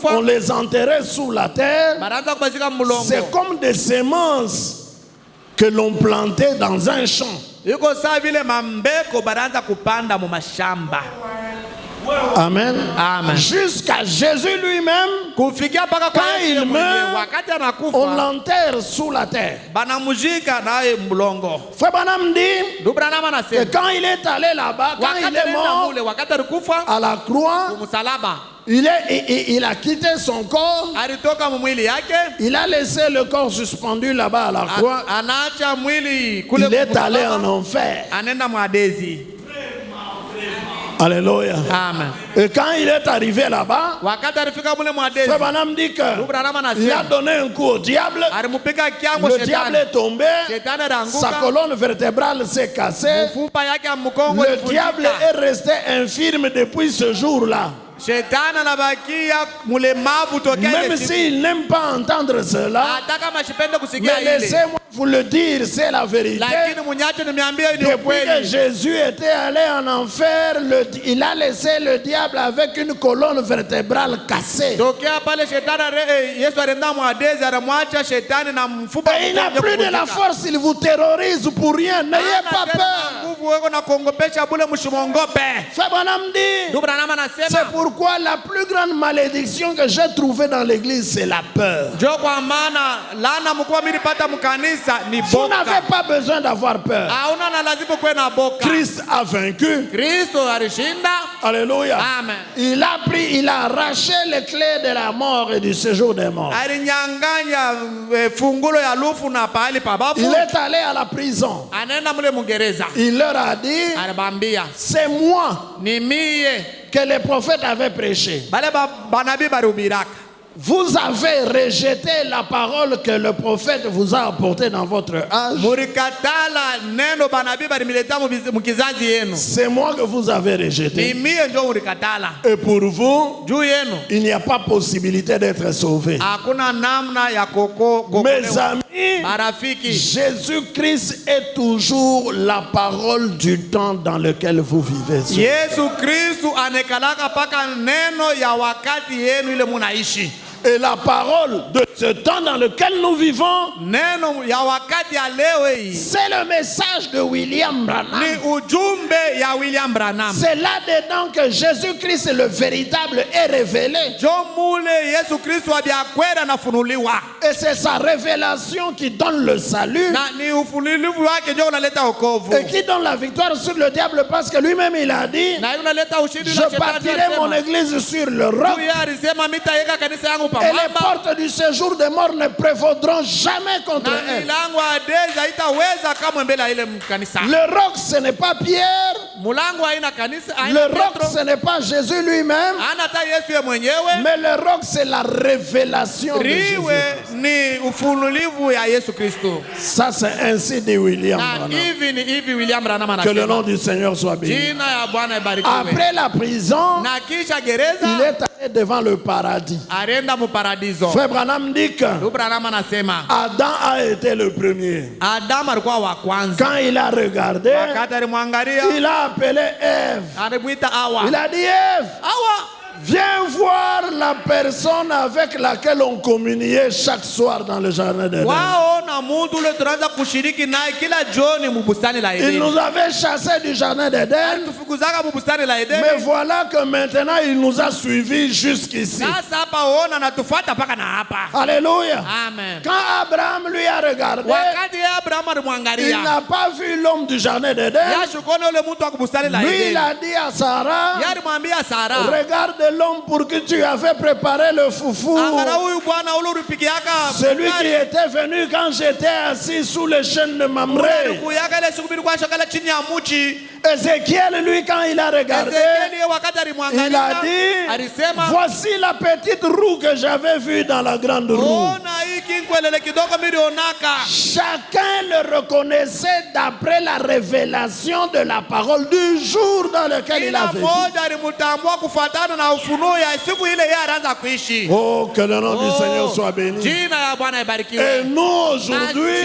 on les enterrait sous la terre. C'est comme des semences que l'on plantait dans un champ. Amen. Amen. Jusqu'à Jésus lui-même, quand il meurt, on l'enterre sous la terre. Frère Branham dit que quand il est allé là-bas, quand il est mort à la croix, il a quitté son corps. Il a laissé le corps suspendu là-bas à la croix. Il est allé en enfer. Alléluia. Amen. Et quand il est arrivé là-bas, Frère Branham dit qu'il a donné un coup au diable. Le diable est tombé. Sa colonne vertébrale s'est cassée. Le diable est resté infirme depuis ce jour-là. Même s'il n'aime pas entendre cela, mais laissez-moi vous le dire, c'est la vérité. Depuis que Jésus était allé en enfer, il a laissé le diable avec une colonne vertébrale cassée. Et il n'a plus de la force, il vous terrorise pour rien. N'ayez pas peur. Frère Branham dit, c'est pourquoi la plus grande malédiction que j'ai trouvée dans l'église, c'est la peur. Vous n'avez pas besoin d'avoir peur. Christ a vaincu. Alléluia. Amen. Il a arraché les clés de la mort et du séjour des morts. Il est allé à la prison. Il leur a dit, c'est moi que les prophètes avaient prêché. Vous avez rejeté la parole que le prophète vous a apportée dans votre âge. C'est moi que vous avez rejeté. Et pour vous, il n'y a pas possibilité d'être sauvé. Mes amis, Jésus-Christ est toujours la parole du temps dans lequel vous vivez. Et la parole de ce temps dans lequel nous vivons, c'est le message de William Branham. C'est là-dedans que Jésus-Christ, le véritable, est révélé. Et c'est sa révélation qui donne le salut et qui donne la victoire sur le diable, parce que lui-même il a dit, je bâtirai mon église sur le roc. Et les portes du séjour des morts ne prévaudront jamais contre elle. Le roc, ce n'est pas Pierre. Le roc, ce n'est pas Jésus lui-même. Mais le roc, c'est la révélation de Jésus. Ça, c'est ainsi dit William Branham. Que le nom du Seigneur soit béni. Après la prison, il est allé devant le paradis. Frère Branham dit que Adam a été le premier. Quand il a regardé, il a appelé Ève. Il a dit, Ève, Viens voir la personne avec laquelle on communiait chaque soir dans le jardin d'Éden. waona muntu ule tunaanza kushiriki naye kila jioni mubustani la Il Edeni. nous avait chassés du jardin d'Éden. Tufukuzaka mubustani la Edeni. Mais voilà que maintenant il nous a suivis jusqu'ici. Sasa hapa ona natufuata mpaka na hapa. Alléluia. Amen. Quand Abraham lui a regardé, Wakati Abraham il alimwangalia, n'a pas vu l'homme du jardin d'Éden. yashukona ule muntu wa kubustani la Lui, il Edeni. a dit à Sarah, Yalimwambia Sara, regarde l'homme pour qui tu avais préparé le foufou. angara huyu bwana ule ulipikiaka Celui qui était venu quand j'étais assis sous les chênes de Mamré. kuyaka ile siku bilikuwa shakala chini ya muchi. Ézéchiel, lui, quand il a regardé, Ezekieli wakati il a alimwangalia dit, alisema, voici la petite roue que j'avais vue dans la grande roue. ona hii kinkwelele kidogo milionaka. Chacun le reconnaissait d'après la révélation de la parole du jour dans lequel il Kila a vécu. mmoja alimtambua kufuatana na ufunuo ya siku ile yeye anaanza kuishi. Oh, que le nom du Seigneur soit béni. Jina ya Bwana Et ibarikiwe. nous, aujourd'hui,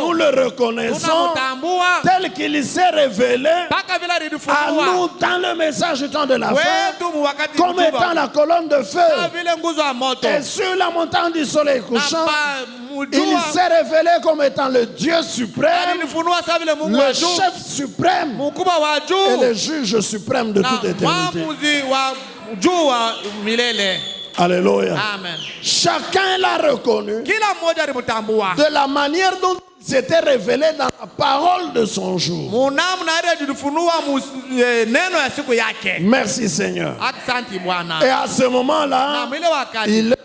nous le reconnaissons Tunamtambua tel qu'il s'est révélé mpaka vile à alifunua nous dans le message du temps de la fin, wetu mu wakati comme étant mtuba, la colonne de feu. kama vile nguzo ya moto Et sur la montagne du soleil couchant, na il mujua s'est révélé comme étant le Dieu suprême, alinifunua sawa vile Mungu le wa juu, chef suprême mkubwa wa et juu le juge suprême de na toute éternité. mwamuzi wa juu wa milele. Alléluia. Amen. Chacun l'a reconnu Kila mmoja alimtambua de la manière dont il s'était révélé dans la parole de son jour. munamna ile alifunua neno ya siku yake. Merci Seigneur. Asante Bwana. Et à ce Na moment-là, mwile wakati il a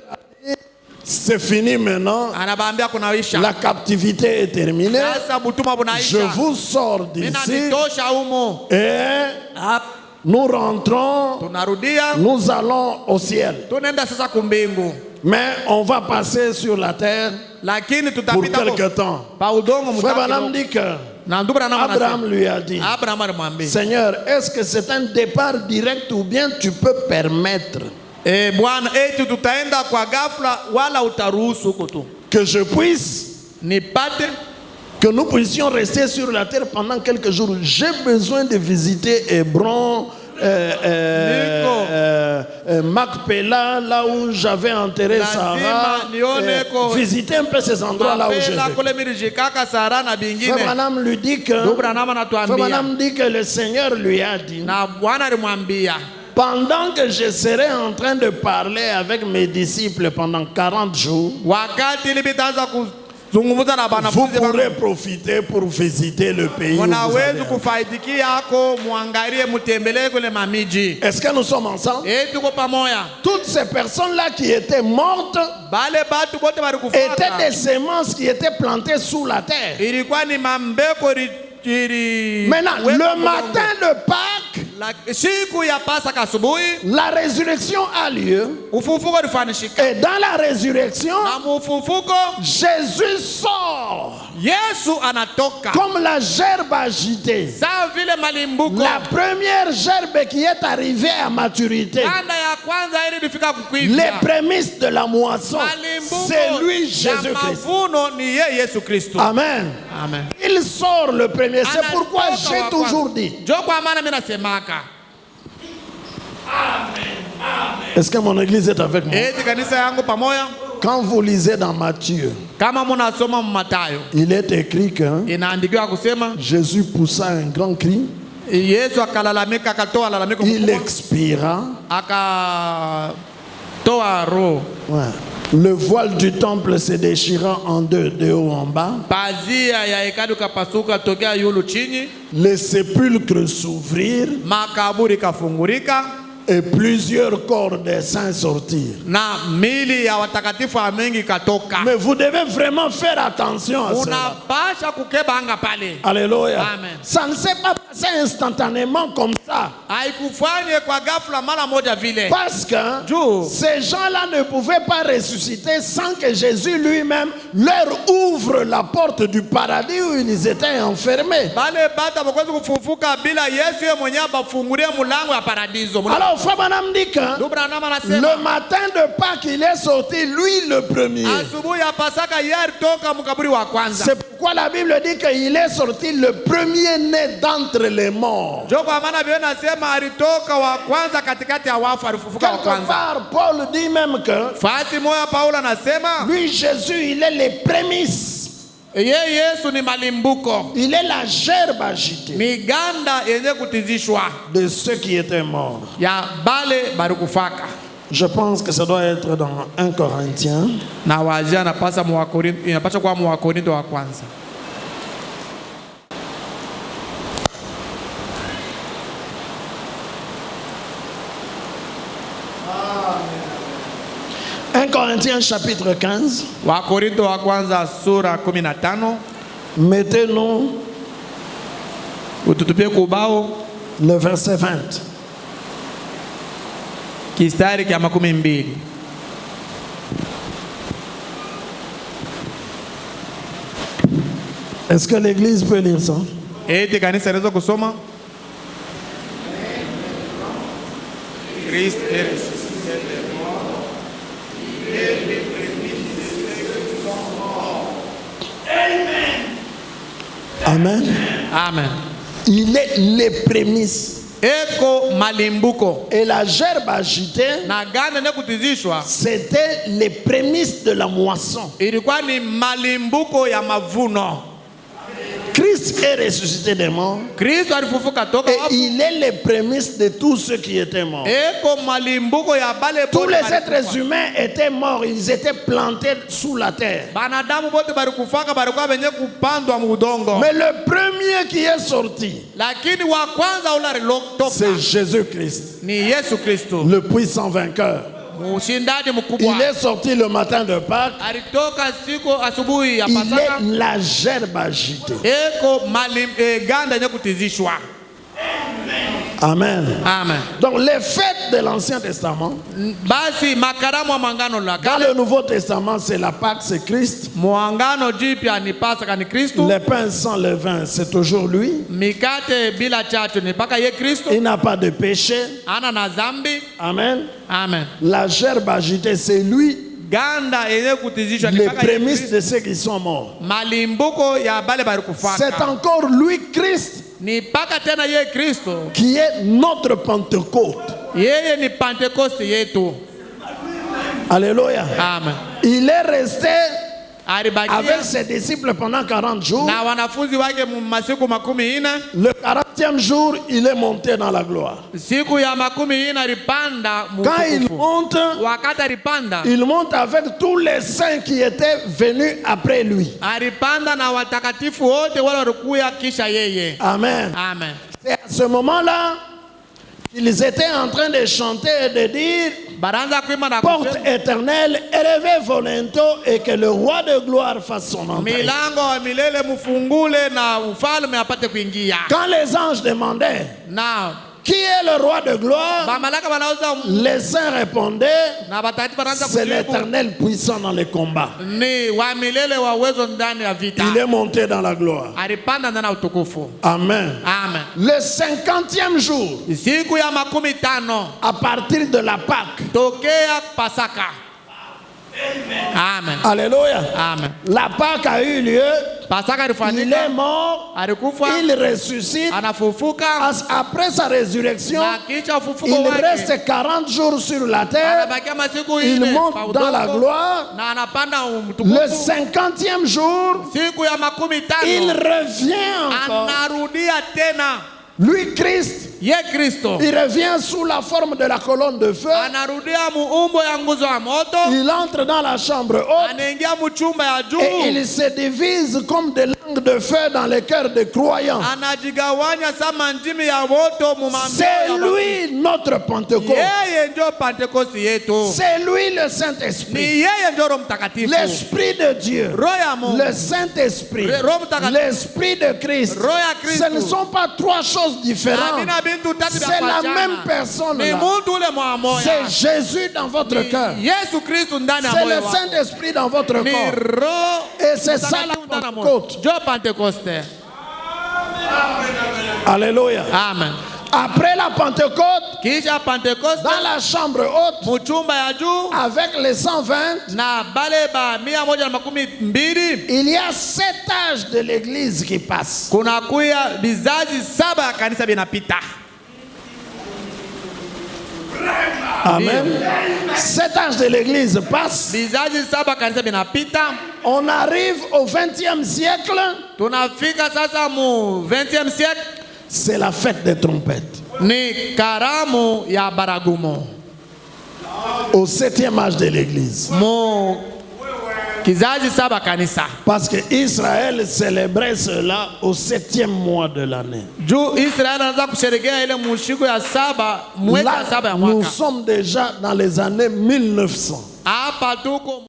dit, c'est fini maintenant, anabaambia kunaisha. la captivité est terminée, Sasa butuma je bunaisha. vous sors Mina d'ici nitosha humo. et Hapa nous rentrons, tunarudia. nous allons au ciel. Tunaenda sasa kumbingu. Mais on va passer sur la terre Lakini pour tutapita quelque temps. pa udongo Frère mutaki. Branham dit que Na ndugu Branham Abraham anasema. lui a dit, Abraham alimwambia, Seigneur, est-ce que c'est un départ direct ou bien tu peux permettre Bwana eti tutaenda kwa ghafla wala utaruhusu huko tu. que je puisse, Nipate que nous puissions rester sur la terre pendant quelques jours? J'ai besoin de visiter Hébron, Macpéla, là où j'avais enterré Sarah, visiter un peu ces endroits là où j'ai mapela vécu. kule mirijikaka Sara na bingine. Frère Branham lui dit que, Ndugu Branham Frère anatuambia Branham dit que le Seigneur lui a dit, na Bwana alimwambia pendant que je serai en train de parler avec mes disciples pendant 40 jours, wakati nilipitaanza kuzungumza na vous banafunzi pourrez profiter pour visiter le pays où vous mnaweza allez. kufaidikia yako, muangalie, mutembelee kule mamiji. Est-ce que nous sommes ensemble? Tuko pamoja. Toutes ces personnes-là qui étaient mortes Bale batu bote étaient balikufa des semences qui étaient plantées sous la terre. ilikuwa ni mambeko Maintenant, le matin de Pâques, siku ya Pasaka asubuhi la résurrection a lieu. ufufuko ulifanishika. Et dans la résurrection, Na mufufuko Jésus sort Yesu anatoka comme la gerbe agitée. sawa vile malimbuko. La première gerbe qui est arrivée à maturité. Kanda ya kwanza ili ilifika Les kukwivya. prémices de la moisson. C'est lui, ya Jésus-Christ. mavuno ni ye Yesu Kristo. Amen. Amen. Il sort le premier. C'est pourquoi Anatoka j'ai wa toujours kwanza. dit. Jo kwa maana mimi nasemaka. Est-ce que mon église est avec moi? Eti kanisa yangu pamoja. Quand vous lisez dans Matthieu, Kama munasoma Mathayo il est écrit que inaandikiwa kusema Jésus poussa un grand cri, Yesu akalalamika, akatoa lalamiko il mkubwa, expira. akatoa roho. Ouais. Le voile du temple se déchira en deux, de haut en bas. Pazia ya hekalu kapasuka tokea yulu chini, Les sépulcres s'ouvrirent makaburi kafungurika, et plusieurs corps des saints sortirent. na mili ya watakatifu mengi katoka. Mais vous devez vraiment faire attention à cela. Unapasha kukeba anga pale. Alléluia. Amen. Ça ne s'est pas passé instantanément comme ça. Haikufanye kwa ghafla mara moja vile. Parce que Juu ces gens-là ne pouvaient pas ressusciter sans que Jésus lui-même leur ouvre la porte du paradis où ils étaient enfermés. bale bata bakwezi kufufuka bila Yesu yeye mwenyewe abafungulie mulango ya paradiso. Alors Frère Branham dit que Ndugu Branham le anasema matin de Pâques, il est sorti, lui le premier. asubuhi ya Pasaka yeye alitoka mkaburi wa kwanza. C'est pourquoi la Bible dit qu'il est sorti le premier-né d'entre les morts. Ndio kwa maana Biblia inasema alitoka wa kwanza katikati ya wafu, alifufuka wa Quelque kwanza. part, Paul dit même que Fasi moja Paulo anasema lui, Jésus, il est les prémices. yeye Yesu ni malimbuko, Il est la gerbe agitée ni ganda yenye kutizishwa de ceux qui étaient morts. ya bale barikufaka. Je pense que ça doit être dans 1 Corinthiens. Na wajia napasa mu Wakorinto, inapaswa kuwa mu Wakorinto wa kwanza. Amen. 1 Corinthiens chapitre 15. Wakorinto wa kwanza sura 15. Mettez-nous Ututupie kubao le verset 20. kistari kya 12. Est-ce que l'église peut lire ça? Eti kanisa inaweza kusoma? Christ est ressuscité des morts. Il est le premier de ceux qui sont morts. Amen. Amen. Il est les prémices. Eko malimbuko. Et la gerbe agitée, Na ganda ne kutizishwa c'était les prémices de la moisson. ilikuwa ni malimbuko ya mavuno. Christ est ressuscité des morts. Kristo alifufuka toka Et wafu. il est les prémices de tous ceux qui étaient morts. Eko malimbuko ya bale Tous bote les balikufa. êtres humains étaient morts. Ils étaient plantés sous la terre. Banadamu bote balikufaka balikuwa benye kupandwa mu udongo. Mais le premier qui est sorti, Lakini wa kwanza ule alilotoka c'est Jésus-Christ, ni Yesu Kristo. le puissant vainqueur. Mshindaji mkubwa. Il est sorti le matin de Pâques. Alitoka siku asubuhi ya Il Pasaka. est la gerbe agitée. Eko ganda yenye kutizishwa. Amen. Amen. Donc les fêtes de l'Ancien Testament, Basi makaramu wa mangano la dans kale, le Nouveau Testament, c'est la Pâque, c'est Christ. muangano jipya ni Pasaka ni Kristo. Les pains sans levain, c'est toujours lui. Mikate bila chachu ni paka ye Kristo. Il n'a pas de péché. Ana na zambi. Amen. Amen. La gerbe agitée, c'est lui. Ganda yenye kutizishwa ni Les paka ye prémices Kristo. de ceux qui sont morts. Malimbuko ya bale bali kufaka. C'est encore lui, Christ, Ni paka tena ye Kristo. qui est notre Pentecôte. Yeye ni Pentecoste yetu. Alléluia. Amen. Il est resté avec Alibakia ses disciples pendant 40 jours. na wanafunzi wake masiku 40. Le 40e jour, il est monté dans la gloire. Siku ya 40 alipanda Quand il mutukufu. monte, Wakati alipanda, il monte avec tous les saints qui étaient venus après lui. alipanda na watakatifu wote wale walikuya kisha yeye. Amen. Amen. C'est à ce moment-là qu'ils étaient en train de chanter et de dire: Baranza kuimba na porte kusema, éternelle, élevez vos linteaux et que le roi de gloire fasse son entrée. milango wa milele mufungule na ufalme apate kuingia. Quand les anges demandaient Na qui est le roi de gloire, bamalaka banauza les saints répondaient: na batakatifu banaanza c'est kujibu, l'éternel puissant dans les combats. ni wa milele wa uwezo ndani ya vita. Il est monté dans la gloire. Alipanda ndani ya utukufu. Amen. Amen. Le 50e jour, Siku ya 50 à partir de la Pâque. tokea Pasaka. Amen. Alléluia. Amen. La Pâque a eu lieu. Pasaka Il est ilifanyika, mort. alikufa, Il ressuscite. anafufuka, Après sa résurrection, na kisha ufufuko il wake reste 40 jours sur la terre. anabakia masiku Il 4 monte pa dans la udongo, gloire. na anapanda Le utukufu. 50e jour, Siku ya il 50 revient encore. anarudia tena. Lui, Christ, Ye Kristo il revient sous la forme de la colonne de feu. anarudia muumbo ya nguzo ya moto, Il entre dans la chambre haute. anaingia muchumba ya Et juu, il se divise comme des langues de feu dans les cœurs des croyants. anajigawanya sama ndimi ya moto mu mamio C'est ya watu. lui notre Pentecôte. Yeye ndio Pentekoste yetu, C'est lui le ni Saint-Esprit. yeye ndio Roho Mtakatifu, L'Esprit de Dieu. Roho ya Mungu, Le Saint-Esprit. Roho Mtakatifu, L'Esprit de Christ. Roho ya Kristo. Ce ne sont pas trois choses différentes. Amina bintu tatu vya C'est la kuachana. même personne Ni là. muntu ule mwamoya. C'est Jésus dans votre cœur. Yesu Kristo ndani ya C'est moyo le wako. Saint-Esprit dans votre Ni corps. Roho Et c'est ça la Mtakatifu ndani ya moyo. Pentecôte. Jo Pentekoste. Alléluia. Amen. Après la Pentecôte, Kisha Pentecoste. dans la chambre haute, Muchumba ya juu. avec les 120, Na bale ba 120. il y a 7 âges de l'église qui passent. Kuna kuya bizazi 7 ya kanisa binapita. Amen. 7 âges de l'église passent. Bizazi 7 ya kanisa binapita. On arrive au 20e siècle. Tunafika sasa mu 20e siècle. C'est la fête des trompettes. Ni karamu ya baragumo. Au 7e âge de l'église. Mu kizazi 7 ya kanisa. Parce que Israël célébrait cela au 7e mois de l'année. Juu Israeli anaanza kusherehekea ile mushiku ya 7 mwezi ya 7 ya Là, nous mwaka. sommes déjà dans les années 1900. Hapa tuko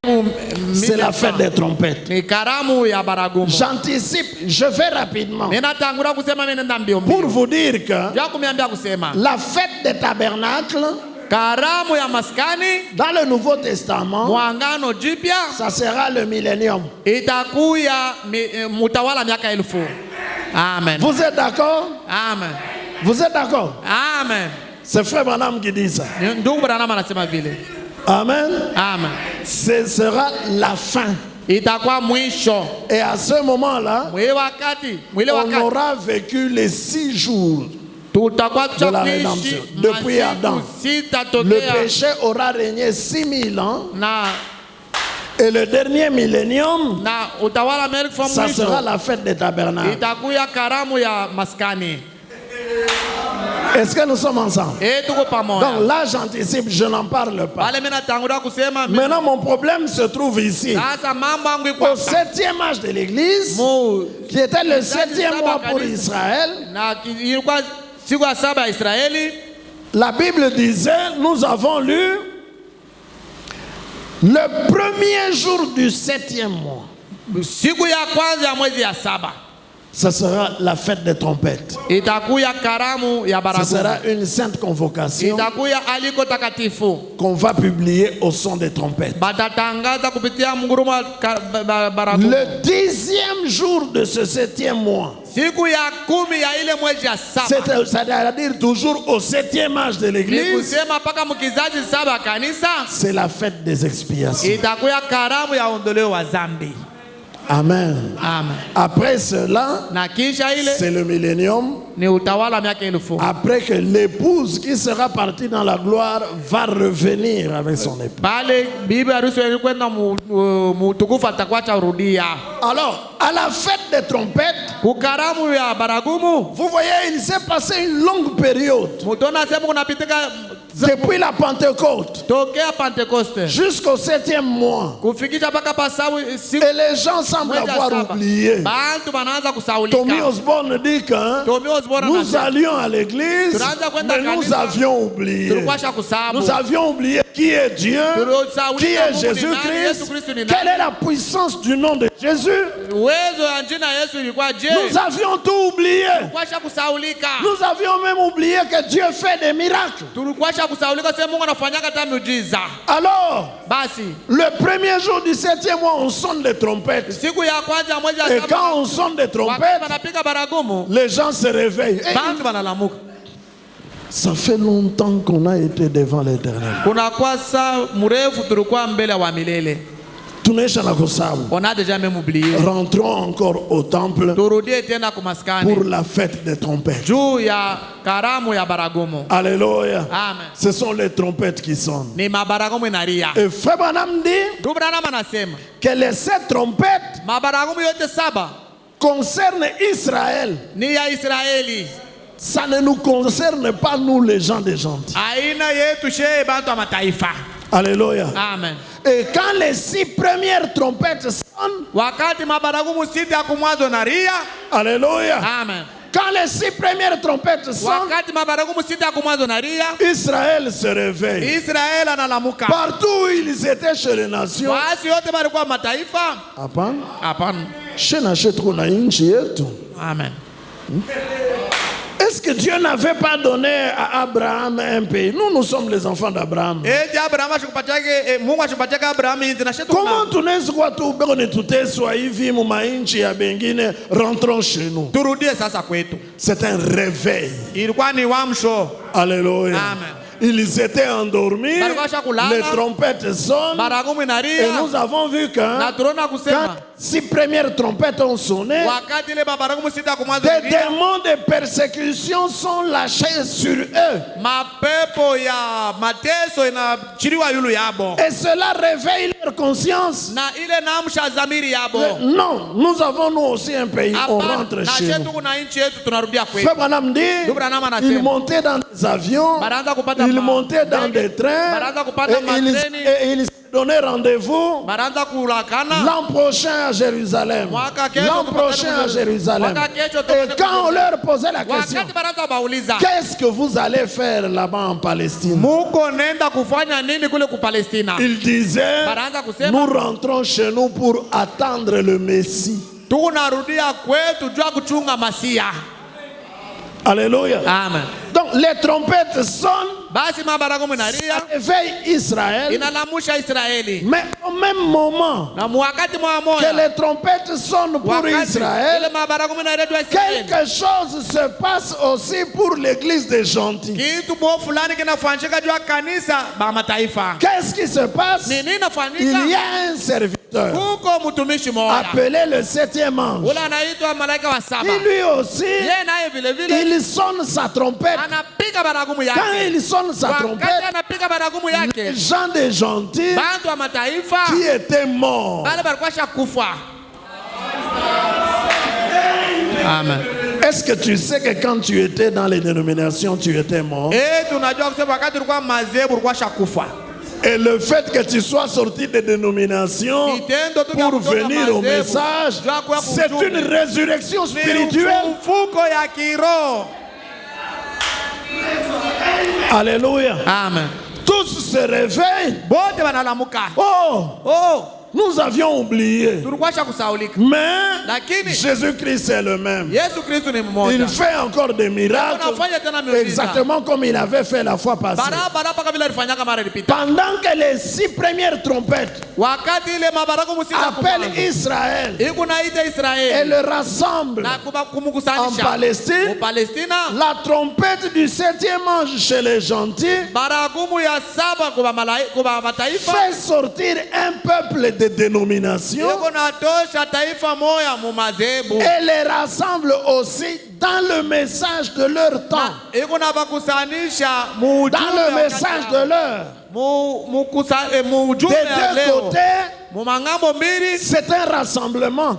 C'est la fête des trompettes. ni karamu ya baragumo. J'anticipe, je vais rapidement. Ninatangura kusema mimi nenda mbio Pour mbio. vous dire que Ja kumiambia kusema la fête des tabernacles, karamu ya maskani dans le Nouveau Testament, mwangano jipya ça sera le millénium. itakuya mutawala miaka 1000. Amen. Vous êtes d'accord? Amen. Vous êtes d'accord? Amen. C'est Frère Branham qui dit ça. Ndugu Branham anasema vile. Amen. Amen. Ce sera la fin. Itakuwa mwisho. Et à ce moment-là, Mwile wakati on aura vécu les 6 jours. tutakuwa de la rédemption. Depuis Adam, le péché aura régné 6000 ans. Et le dernier millénium, ça sera la fête des tabernacles. Est-ce que nous sommes ensemble? Donc là, j'anticipe, je n'en parle pas. Maintenant, mon problème se trouve ici. Au 7e âge de l'Église, qui était le 7e mois pour Israël, la Bible disait, nous avons lu, le premier jour du 7e mois. Ce sera la fête des trompettes. Ce sera une sainte convocation qu'on va publier au son des trompettes. Le 10e jour de ce 7e mois, c'est-à-dire toujours au 7e âge de l'église, c'est la fête des expiations. Amen. Amen. Après cela, c'est le millénium. Après que l'épouse qui sera partie dans la gloire va revenir avec son époux. Alors, à la fête des trompettes, vous voyez, il s'est passé une longue période. Depuis la Pentecôte jusqu'au 7e mois. Et les gens semblent avoir oublié. Tommy Osborne dit que nous allions à l'église, mais nous avions oublié. Nous avions oublié qui est Dieu, qui est Jésus-Christ, quelle est la puissance du nom de Jésus. Nous avions tout oublié. Nous avions même oublié que Dieu fait des miracles. Alors, le premier jour du 7e mois, on sonne les trompettes. Et quand on sonne les trompettes, les gens se réveillent. Ça fait longtemps qu'on a été devant l'Éternel. On a déjà même oublié. Rentrons encore au temple pour la fête des trompettes. Alléluia. Amen. Ce sont les trompettes qui sonnent. Et Frère Branham dit que les 7 trompettes concernent Israël. Ça ne nous concerne pas, nous les gens des gentils. Alléluia. Amen. Et quand les 6 premières trompettes sonnent, alléluia. Amen. Quand les 6 premières trompettes sonnent, Israël se réveille. Partout où ils étaient chez les nations, Amen. est-ce que Dieu n'avait pas donné à Abraham un pays? Nous sommes les enfants d'Abraham. Comment tunaweza kuwa tu beko netuteswa hivi mu mainchi ya bengine? Rentrons chez nous. C'est un réveil. Alléluia. Amen. Ils étaient endormis, les trompettes sonnent, et nous avons vu que quand 6 premières trompettes ont sonné, des démons de persécution sont lâchés sur eux. Et cela réveille leur conscience. Non, nous avons nous aussi un pays, on rentre chez nous. Frère Branham dit, ils montaient dans des avions, ils montaient dans des trains, et ils se donnaient rendez-vous l'an prochain à Jérusalem. L'an prochain à Jérusalem. Et quand on leur posait la question, qu'est-ce que vous allez faire là-bas en Palestine? Ils disaient, nous rentrons chez nous pour attendre le Messie. Alléluia. Amen. Donc les trompettes sonnent, ça réveille Israël, mais au même moment que les trompettes sonnent pour Israël, quelque chose se passe aussi pour l'église des gentils. Qu'est-ce qui se passe? Il y a un serviteur appelé le 7e ange. Et lui aussi, il sonne sa trompette. Quand il sonne sa trompette, les gens des gentils qui étaient morts. Amen. Est-ce que tu sais que quand tu étais dans les dénominations, tu étais mort? Et le fait que tu sois sorti des dénominations pour venir au message, c'est une résurrection spirituelle. Alléluia. Amen. Tous se réveillent. Oh, nous avions oublié. Mais Jésus-Christ est le même. Il fait encore des miracles exactement comme il avait fait la fois passée. Pendant que les 6 premières trompettes appellent Israël et le rassemblent en Palestine, la trompette du 7e ange chez les gentils fait sortir un peuple de dénomination et les rassemble aussi dans le message de leur temps, dans le message de l'heure. Des deux côtés, c'est un rassemblement.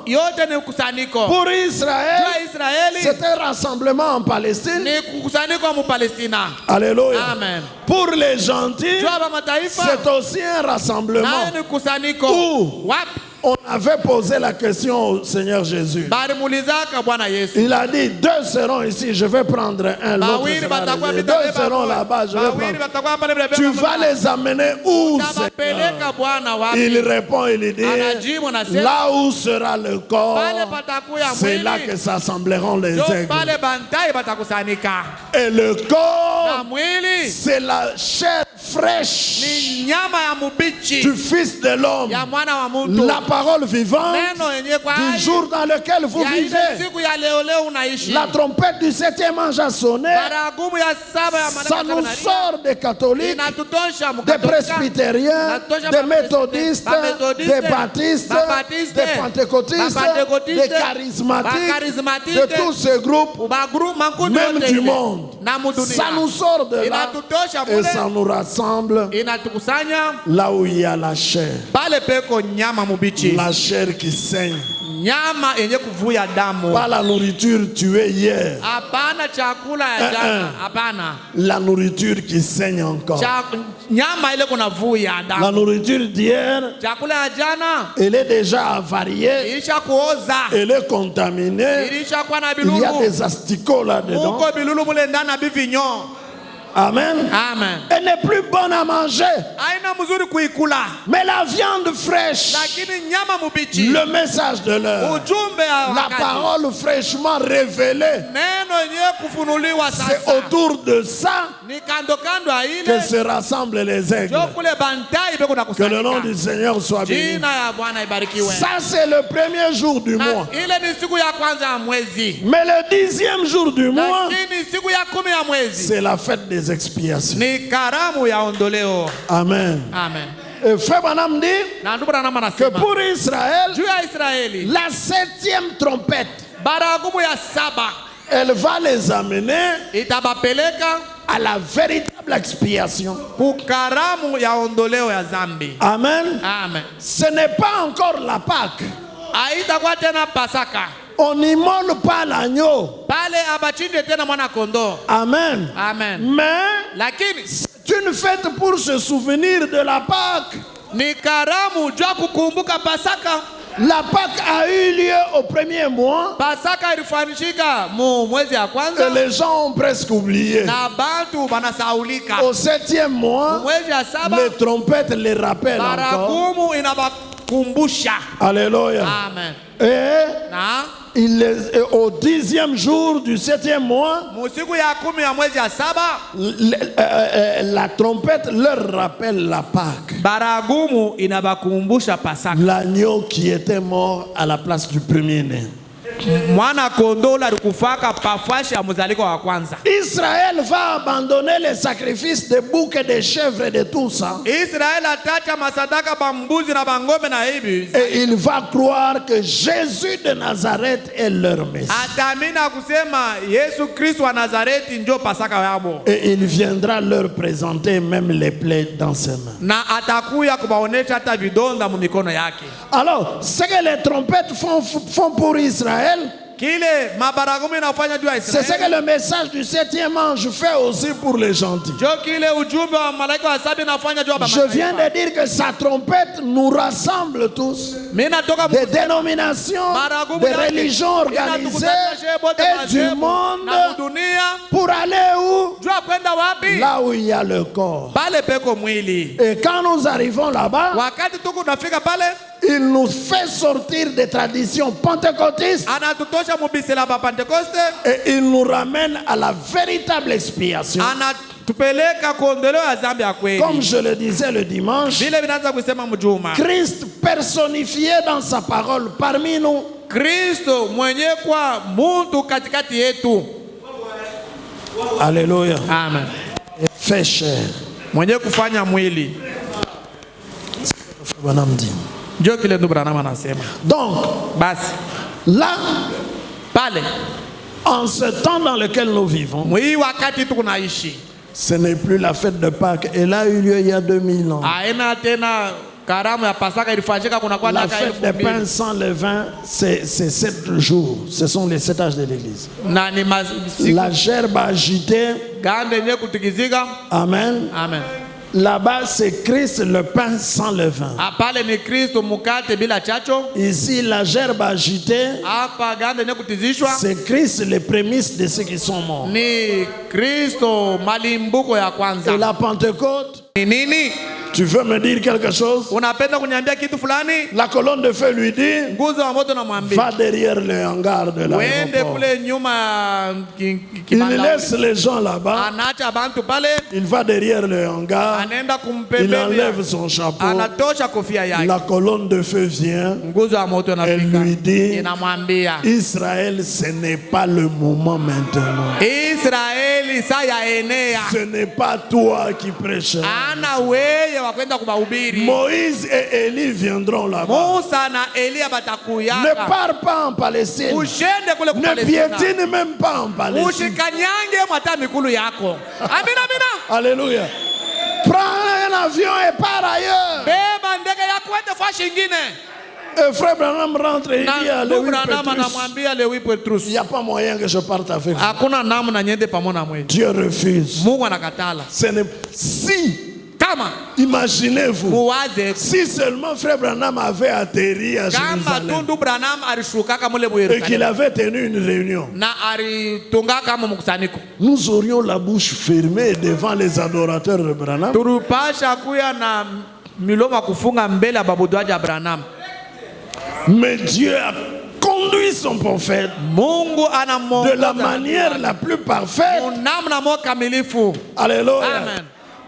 Pour Israël, c'est un rassemblement en Palestine. Alléluia. Amen. Pour les gentils, c'est aussi un rassemblement où on avait posé la question au Seigneur Jésus. Il a dit, 2 seront ici, je vais prendre un, l'autre sera arrivé. 2 seront là-bas, je vais prendre. Tu vas les amener où, Seigneur? Il répond, il dit, là où sera le corps, c'est là que s'assembleront les aigles. Et le corps, c'est la chair fraîche du Fils de l'homme, la parole vivante du jour dans lequel vous vivez. La trompette du 7e ange a sonné. Ça nous sort des catholiques, des presbytériens, des méthodistes, des baptistes, des pentecôtistes, des charismatiques, de tous ces groupes, même du monde. Ça nous sort de là et ça nous rassemble là où il y a la chair. La chair qui saigne. Pas la nourriture tuée hier. La nourriture qui saigne encore. La nourriture d'hier, elle est déjà avariée. Elle est contaminée. Il y a des asticots là-dedans. Amen. Amen. Elle n'est plus bonne à manger. Haina mzuri kuikula. Mais la viande fraîche, Lakini nyama mubichi. le message de l'heure, Ujumbe ya la wakati. parole fraîchement révélée, Neno yenye kufunuliwa c'est sasa. autour de ça Ni kando kando ya que ile. se rassemblent les aigles. Jo kule bantai beko na Que le nom kusanyika. du Seigneur soit béni. Jina ya Bwana ibarikiwe. Ça, c'est le premier jour du Na mois. ile ni siku ya kwanza ya mwezi. Mais le 10e jour du mois, Lakini siku ya 10 ya mwezi c'est la fête des expiations. ni karamu ya ondoleo. Amen. Amen. Et Frère Branham dit Na ndugu Branham que anasema pour Israël, juu ya Israeli la 7e trompette, baragumu ya 7 elle va les amener itabapeleka à la véritable expiation. kukaramu ya ondoleo ya zambi. Amen. Amen. Ce n'est pas encore la Pâque. Haitakuwa tena Pasaka. On n'immole pas l'agneau. Pale abachinje tena mwana kondoo. Amen. Amen. Mais Lakini c'est une fête pour se souvenir de la Pâque. ni karamu jua kukumbuka Pasaka. La Pâque a eu lieu au premier mois Pasaka ilifanyika mu mwezi ya et kwanza les gens ont presque oublié. na bantu banasaulika. Au 7e mois, Mwezi ya 7 les trompettes les rappellent encore. baragumu inabakumbusha. Alléluia. Amen. Et Na au 10e jour du 7e mois, musiku ya 10 ya mwezi ya 7 la trompette leur rappelle la Pâque. baragumu inabakumbusha Pasaka. L'agneau qui était mort à la place du premier-né. Mwana kondoo alikufaka pafashi ya mzaliko wa kwanza. Israël va abandonner les sacrifices de boucs et de chèvres et de tout ça. Israeli atacha masadaka bambuzi na bangombe na hivi. Et il va croire que Jésus de Nazareth est leur Messie. Atamina kusema Yesu Kristo wa Nazareti njo Pasaka yabo. Et il viendra leur présenter même les plaies dans ses mains. Na atakuya kubaonesha hata vidonda mu mikono yake. Alors, ce que les trompettes font pour Israël, Kile mabaragumu inafanya juu ya c'est ce Israeli. que le message du 7e ange fait aussi pour les gentils. Jo kile ujumbe wa malaika wa 7 inafanya juu ya Je viens de dire que sa trompette nous rassemble tous. Mimi natoka Des dénominations, des religions organisées et du monde na dunia. pour aller où? Jua kwenda wapi? Là où il y a le corps. Pale peko mwili. Et quand nous arrivons là-bas, Wakati tuko nafika pale il nous fait sortir des traditions pentecôtistes anatutosha mubisela ba Pentecoste. et il nous ramène à la véritable expiation. Anatupeleka kuondoleo ya zambi ya kweli. Comme je le disais le dimanche, Vile vinaanza kusema mjuma. Christ personnifié dans sa parole parmi nous. Kristo mwenye kwa muntu katikati yetu. Alléluia. Amen. Fait chair. Mwenye kufanya mwili. Bonhomme dit. Ndio kile ndugu Branham anasema. Donc, Basi là, pale en ce temps dans lequel nous vivons, mwii wakati tuko naishi. ce n'est plus la fête de Pâques. Elle a eu lieu il y a 2000 ans. Haina tena karamu ya Pasaka ilifanyika kuna kwa La miaka fête des 2000. pains sans levain, c'est 7 jours. Ce sont les 7 âges de l'Église. Na ni La gerbe agitée. gande yenye kutikizika. Amen. Amen. Là-bas, c'est Christ, le pain sans levain. Pale ni Kristo mukate bila chacho. Ici, la gerbe agitée, Hapa gande yenye kutizishwa c'est Christ, les prémices de ceux qui sont morts. ni Kristo malimbuko ya Et kwanza. la Pentecôte, Ni nini? tu veux me dire quelque chose? Unapenda kuniambia kitu fulani? La colonne de feu lui dit, Nguzo wa moto namwambia va derrière le hangar de uende l'aéroport. kule nyuma ya Il kibanda. laisse les gens là-bas, Anaacha bantu pale, il va derrière le hangar, anaenda il kumpembeni, enlève son chapeau, anatosha kofia yake. la colonne de feu vient, Nguzo wa moto elle inafika, lui dit, inamwambia Israël, ce n'est pas le moment maintenant. Israeli saa ya enea, Ce n'est pas toi qui prêches. ana weye wa kwenda kubahubiri. Moïse et Élie viendront là-bas. Musa na Elia Ne batakuyaka. pars pas en Palestine. Ushende kule Ne kupalestina. piétine même pas en Palestine. Ushikanyange mwata mikulu yako. Amina, amina. Alléluia. Prends un avion et pars ailleurs. Beba ndege yako ende fashi ingine. Et frère Branham rentre et il dit à Na Lévi ndugu Branham Petrus, anamwambia Lewi Petrus, il n'y a pas moyen que je parte avec vous. hakuna namna nyende pamoja na mwe. Dieu refuse. Mungu anakatala. Si Imaginez-vous, muwaze si seulement Frère Branham avait atterri à kama Jérusalem tundu Branham alishukaka mule mu et qu'il Yerusalemu avait tenu une réunion, na alitungaka mu mkusanyiko, nous aurions la bouche fermée devant les adorateurs de Branham. tulipasha kuya na milomo kufunga mbele ya babuduaji ya Branham. Mais Dieu a conduit son prophète Mungu de la manière la plus parfaite. namna mo kamilifu. Alléluia. Amen.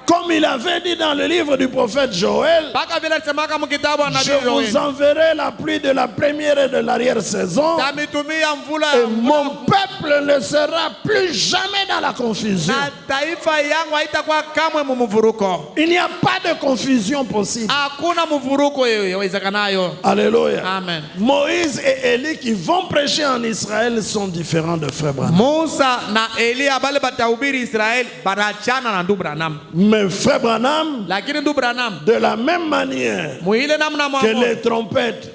Comme il avait dit dans le livre du prophète Joël, Paka vile semaka mu kitabu ya nabii je vous enverrai la pluie de la première et de l'arrière-saison, Tamitumia mvula et mon peuple ne sera plus jamais dans la confusion. na taifa yangu haitakuwa kamwe mu mvuruko. Il n'y a pas de confusion possible. Hakuna mvuruko yawezekanayo. Alléluia. Amen. Moïse et Élie qui vont prêcher en Israël sont différents de Frère Branham. Musa na Elia bale batahubiri Israel barachana na ndugu Branham. Mais Frère Branham, Lakini ndugu Branham de la même manière muile namna que mwamo les trompettes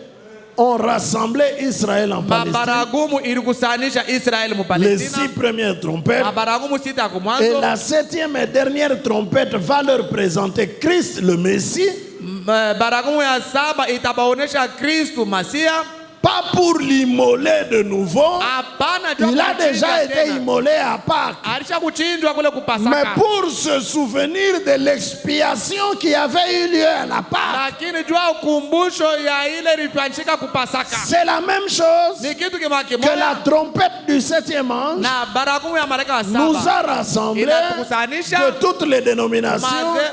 ont rassemblé Israël en Palestine, mabaragumu ilikusanisha Israel mu les Palestina. 6 premières trompettes, Mabaragumu sita et kumwanzo. la 7e et dernière trompette va leur présenter Christ le Messie, Baragumu ya saba itabaonesha Kristu Masia. pas pour l'immoler de nouveau. Hapana, Il a déjà été immolé à Pâques, alisha kuchinjwa kule mais kupasaka. pour se souvenir de l'expiation qui avait eu lieu à la Pâques. Lakini jua ukumbusho ya ile ilifanyika kupasaka. C'est la même chose Ni kitu kimoja que kimoja. la trompette du 7e ange Na baragumu ya malaika wa nous saba a rassemblés inatukusanisha de toutes les dénominations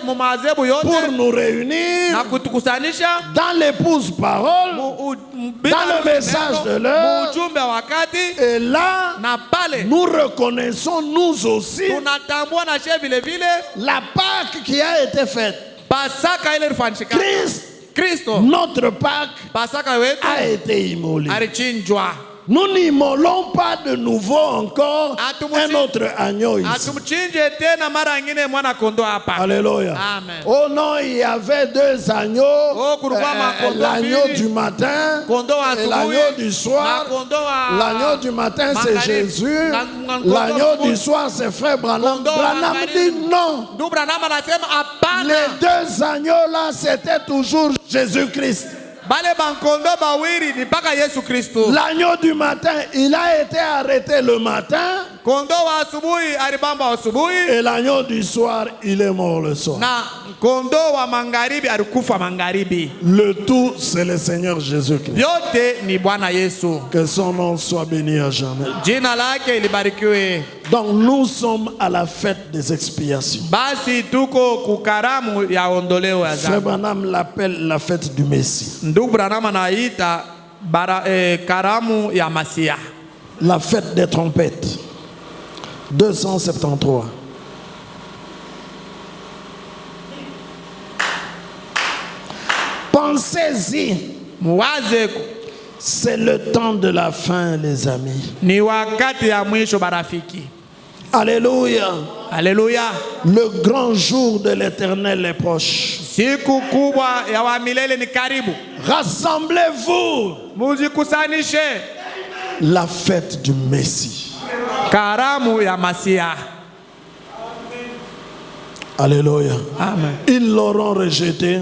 mu madhehebu yote pour nous réunir na kutukusanisha dans l'épouse parole, dans le message de l'heure. ujumbe wa wakati. Et là, Na pale nous reconnaissons nous aussi tunatambua na she vile vile la Pâque qui a été faite. pasaka ile ilifanyika. Kristo Notre Pâque pasaka wetu a été immolée. alichinjwa. Nous n'immolons pas de nouveau encore un autre agneau ici. Atumchinje tena mara nyingine mwana kondoo hapa. Alléluia. Amen. Oh non, il y avait 2 agneaux. kulikuwa makondoo L'agneau mbili. du matin Kondoo wa et asubuhi l'agneau du soir. na kondoo wa L'agneau du matin, c'est magharibi. Jésus. Na kondoo L'agneau asubuhi. du soir, c'est Frère Branham. Kondoo wa Branham magharibi. dit non. Ndugu Branham anasema hapana. Les 2 agneaux-là, c'était toujours Jésus-Christ. Bale bankondo bawiri ni mpaka Yesu Kristo. L'agneau du matin, il a été arrêté le matin. Kondoo wa asubuhi alibamba asubuhi Et l'agneau du soir, il est mort le soir. na kondoo wa magharibi alikufa magharibi. Le tout, c'est le Seigneur Jésus-Christ. Yote ni Bwana Yesu. Que son nom soit béni à jamais. Jina lake libarikiwe. Donc nous sommes à la fête des expiations. Basi tuko kukaramu ya ondoleo ya Frère dhambi. Branham l'appelle la fête du Messie. Ndugu Branham anaita karamu ya Masia. La fête des trompettes. 273. Pensez-y. Muwaze C'est le temps de la fin, les amis. ni wakati ya mwisho barafiki. Alléluia. Haleluya. Le grand jour de l'Éternel est proche. Siku kubwa ya wa milele ni karibu. Rassemblez-vous. Mujikusanishe. La fête du Messie. Karamu ya Masia. Alléluia. Amen. Ils l'auront rejeté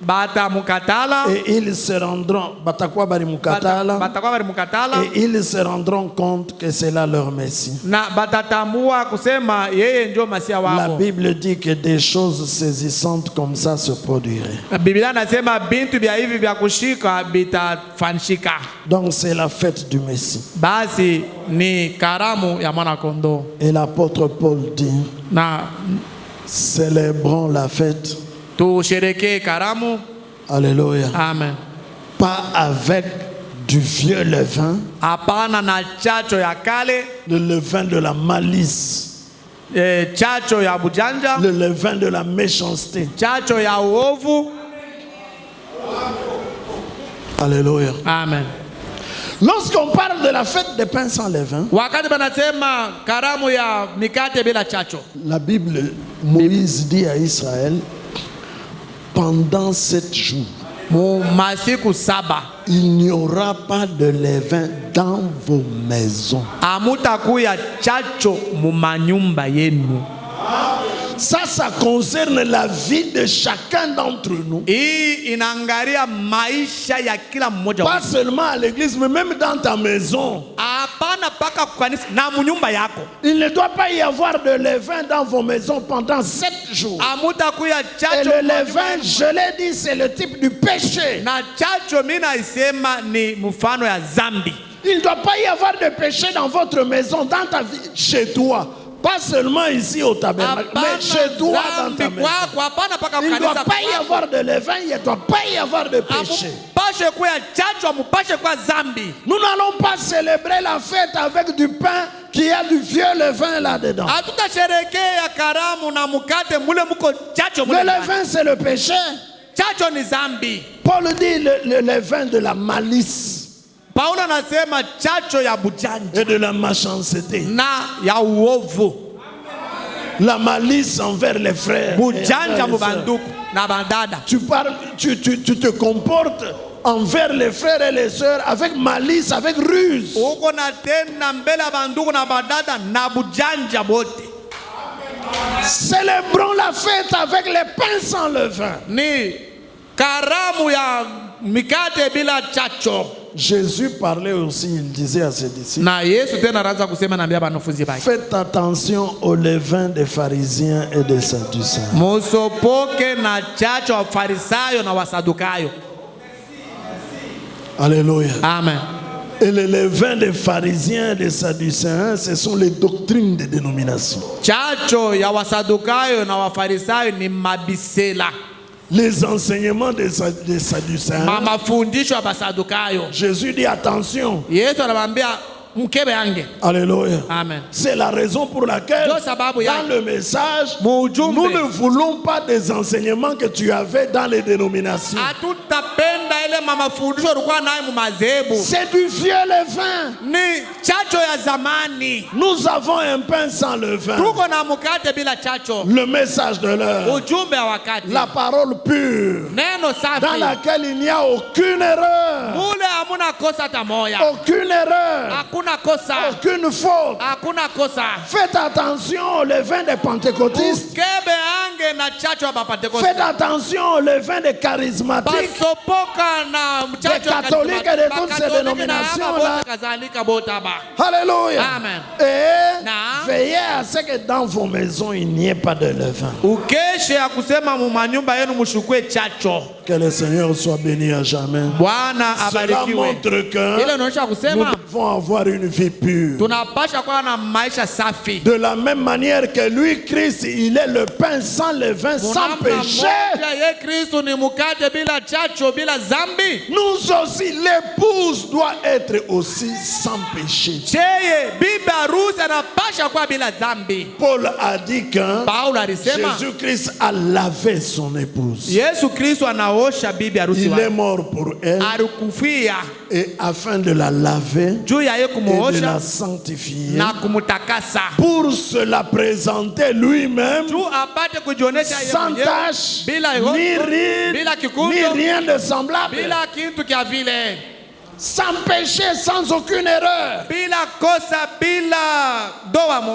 Bata mukatala. et ils se rendront. Batakuwa bari mukatala. Batakuwa bari mukatala. Et ils se rendront compte que c'est là leur Messie. Na batatambua kusema yeye ndio Masia La wao. Bible dit que des choses saisissantes comme ça se produiraient. Biblia nasema bintu vya hivi vya kushika bitafanyika. Donc c'est la fête du Messie. Basi ni karamu ya mwana kondoo. Et l'apôtre Paul dit, Na célébrons la fête. tusherekee karamu. Alléluia. Amen. Pas avec du vieux levain, Hapana na chacho ya kale, le levain de la malice, chacho ya bujanja, le levain de la méchanceté. chacho ya uovu. Alléluia. Amen. Lorsqu'on parle de la fête des pains sans levain, Wakati banasema karamu ya mikate bila chacho, la Bible, Moïse dit à Israël, pendant 7 jours, mu masiku saba il n'y aura pas de levain dans vos maisons. amutakuya chacho mu manyumba yenu. Ça concerne la vie de chacun d'entre nous. Hii inaangalia maisha ya kila mmoja Pas wetu. seulement à l'église, mais même dans ta maison. Hapana paka kanisa na mnyumba yako. Il ne doit pas y avoir de levain dans vos maisons pendant 7 jours. Amutakuya Et chacho. le levain, je l'ai dit, c'est le type du péché. Na chacho mina isema ni mfano ya zambi. Il ne doit pas y avoir de péché dans votre maison, dans ta vie, chez toi. Pas seulement ici au tabernacle, mais chez toi dans ta maison. Il ne doit pas y avoir de levain, il ne doit pas y avoir de péché. Nous n'allons pas célébrer la fête avec du pain qui a du vieux levain là-dedans. Le levain, c'est le péché. Paul dit le levain de la malice et de la méchanceté. Na ya uovu. La malice envers les frères. Bujanja mubanduku na bandada. Tu te comportes envers les frères et les sœurs avec malice, avec ruse. Uko na tena mbele ya banduku na bandada na bujanja bote. Célébrons la fête avec les pains sans levain. Ni karamu ya mikate bila chacho. Jésus parlait aussi, il disait à ses disciples, Na Yesu tena anaanza kusema na banafunzi bake. faites attention au levain des pharisiens et des sadducéens. Musopoke na chacho wa farisayo na wasadukayo. Alléluia. Amen. Et le levain des pharisiens et des sadducéens, ce sont les doctrines des dénominations. Chacho ya wasadukayo na wafarisayo ni mabisela. Les enseignements des sadducéens. Mafundisho ya basadukayo. Jésus dit attention. Yesu anamwambia mkebe yange. Alléluia. Amen. C'est la raison pour laquelle dans le message, nous ne voulons pas des enseignements que tu avais dans les dénominations. C'est du vieux levain. Nous avons un pain sans levain. Le message de l'heure. La parole pure. Dans laquelle il n'y a aucune erreur. Aucune erreur. Aucune faute. Faites attention au levain des pentecôtistes. Faites attention au levain des charismatiques, des catholiques et de toutes ces dénominations-là. Alléluia. Amen. Et veillez à ce que dans vos maisons, il n'y ait pas de levain. Que le Seigneur soit béni à jamais. Cela montre que nous devons avoir une vie pure. De la même manière que lui, Christ, il est le pain sans levain, sans péché. Nous aussi, l'épouse doit être aussi sans péché. Paul a dit que Jésus-Christ a lavé son épouse. Il est mort pour elle. Et afin de la laver et de la sanctifier, pour se la présenter lui-même sans tache, ni ride, ni rien de semblable, sans péché, sans aucune erreur.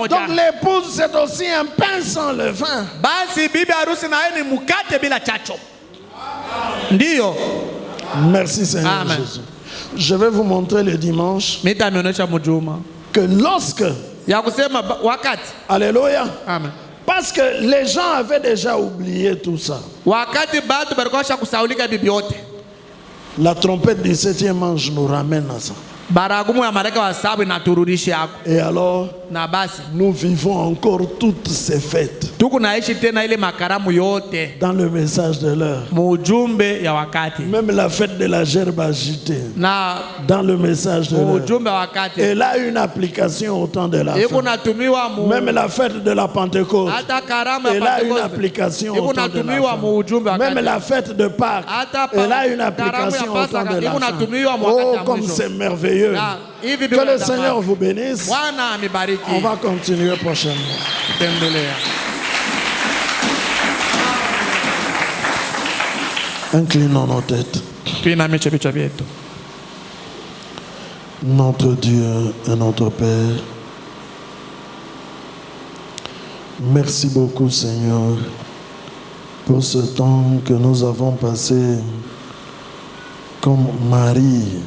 Donc l'épouse, c'est aussi un pain sans levain. Merci Seigneur. Amen. Jésus. Je vais vous montrer le dimanche que lorsque, alléluia, Amen. parce que les gens avaient déjà oublié tout ça. La trompette du 7e ange nous ramène à ça. Et alors, nous vivons encore toutes ces fêtes dans le message de l'heure. Même la fête de la gerbe agitée dans le message de l'heure. Elle a une application au temps de la fin. Même la fête de la Pentecôte, elle a une application au temps de la fin. Même la fête de Pâques, elle a une application au temps de la fin. Oh, comme c'est merveilleux. Que le Seigneur vous bénisse. On va continuer prochainement. Inclinons nos têtes. Notre Dieu et notre Père, Merci beaucoup, Seigneur, pour ce temps que nous avons passé comme Marie,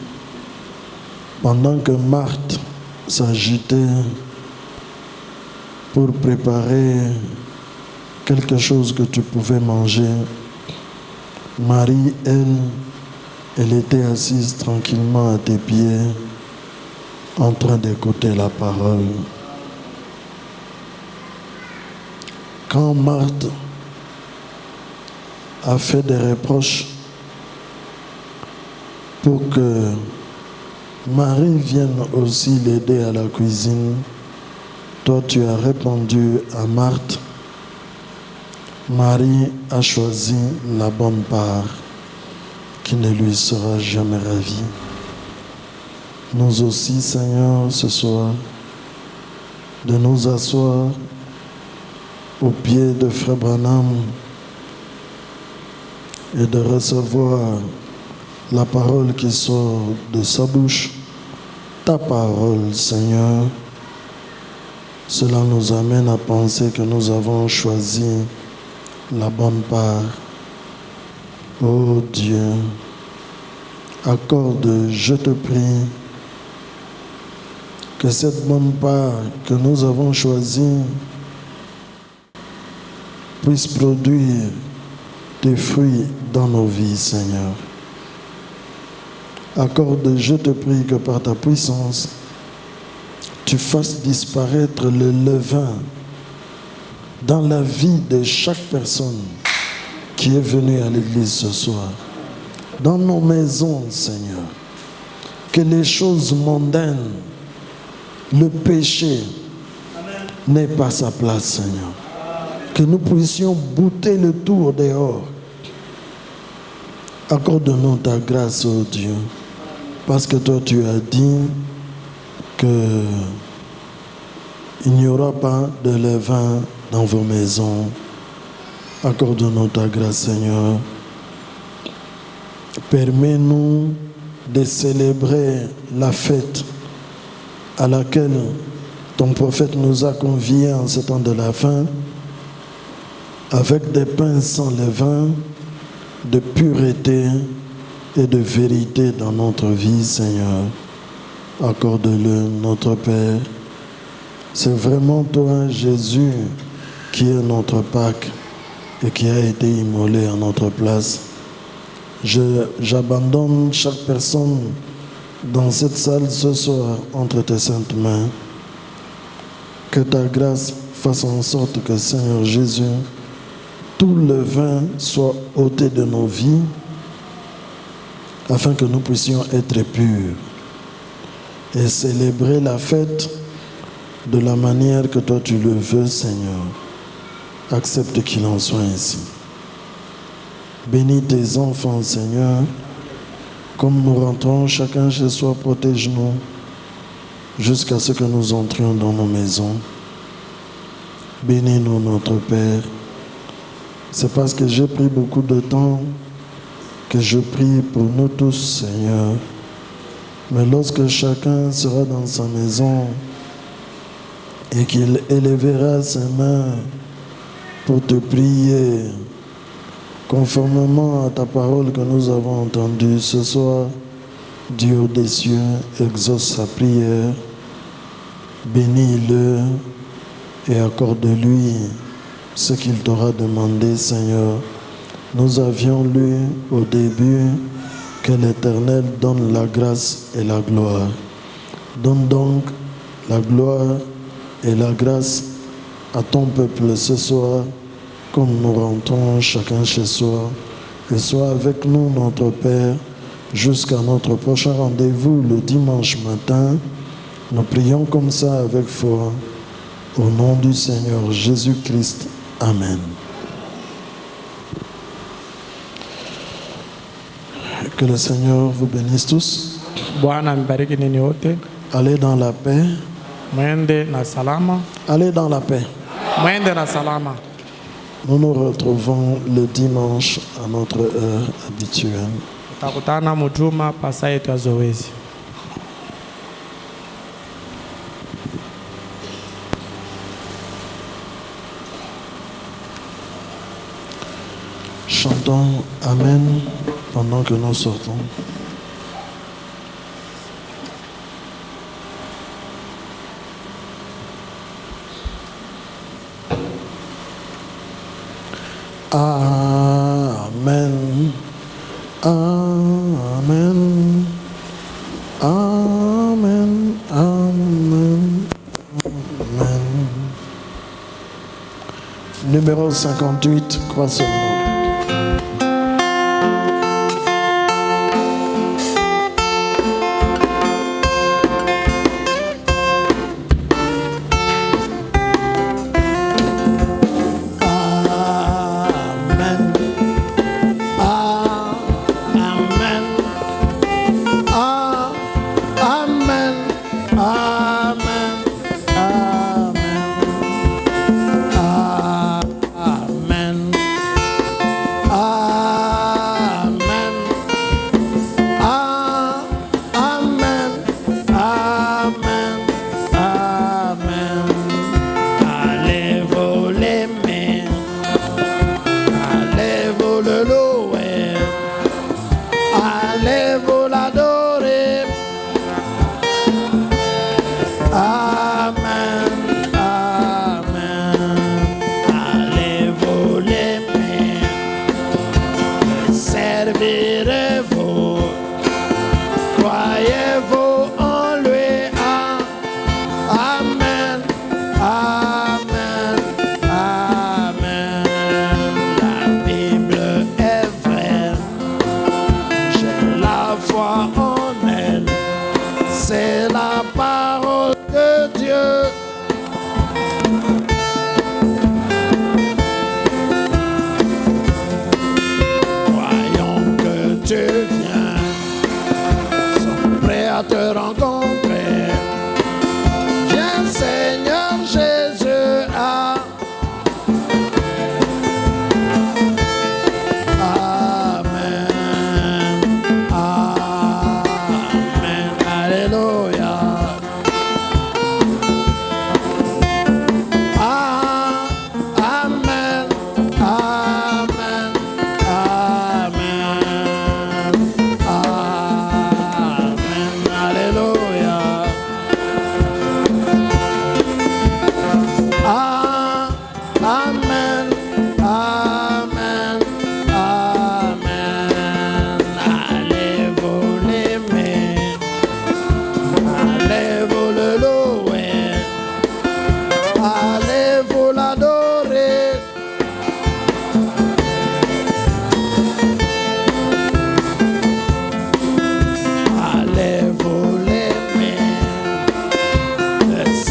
pendant que Marthe s'agitait pour préparer quelque chose que tu pouvais manger. Marie, elle était assise tranquillement à tes pieds, en train d'écouter la parole. Quand Marthe a fait des reproches pour que Marie vienne aussi l'aider à la cuisine, toi tu as répondu à Marthe, Marie a choisi la bonne part qui ne lui sera jamais ravie. Nous aussi, Seigneur, ce soir, de nous asseoir au pied de Frère Branham et de recevoir la parole qui sort de sa bouche, ta parole, Seigneur. Cela nous amène à penser que nous avons choisi la bonne part. Oh Dieu, accorde, je te prie, que cette bonne part que nous avons choisie puisse produire des fruits dans nos vies, Seigneur. Accorde, je te prie, que par ta puissance, tu fasses disparaître le levain dans la vie de chaque personne qui est venue à l'église ce soir. Dans nos maisons, Seigneur, que les choses mondaines, le péché n'ait pas sa place, Seigneur. Que nous puissions bouter le tour dehors. Accorde-nous ta grâce, oh Dieu, parce que toi tu as dit que il n'y aura pas de levain dans vos maisons. Accorde-nous ta grâce, Seigneur. Permets-nous de célébrer la fête à laquelle ton prophète nous a conviés en ce temps de la fin, avec des pains sans levain, de pureté et de vérité dans notre vie, Seigneur. Accorde-le, notre Père. C'est vraiment toi, Jésus, qui est notre Pâque et qui a été immolé à notre place. J'abandonne chaque personne dans cette salle ce soir entre tes saintes mains. Que ta grâce fasse en sorte que, Seigneur Jésus, tout le vin soit ôté de nos vies afin que nous puissions être purs et célébrer la fête de la manière que toi tu le veux, Seigneur. Accepte qu'il en soit ainsi. Bénis tes enfants, Seigneur. Comme nous rentrons chacun chez soi, protège-nous jusqu'à ce que nous entrions dans nos maisons. Bénis-nous, notre Père. C'est parce que j'ai pris beaucoup de temps que je prie pour nous tous, Seigneur. Mais lorsque chacun sera dans sa maison et qu'il élèvera ses mains pour te prier, conformément à ta parole que nous avons entendue ce soir, Dieu des cieux exauce sa prière, bénis-le et accorde-lui ce qu'il t'aura demandé, Seigneur. Nous avions lu au début que l'Éternel donne la grâce et la gloire. Donne donc la gloire et la grâce à ton peuple ce soir, comme nous rentrons chacun chez soi. Et sois avec nous, notre Père, jusqu'à notre prochain rendez-vous le dimanche matin. Nous prions comme ça avec foi. Au nom du Seigneur Jésus-Christ. Amen. Que le Seigneur vous bénisse tous. Allez dans la paix. Allez dans la paix. Nous nous retrouvons le dimanche à notre heure habituelle. Chantons Amen pendant que nous sortons. Amen. Amen. Amen. Amen. Amen. Numéro 58, crois seulement.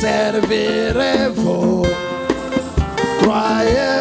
Servirez-vous, croyez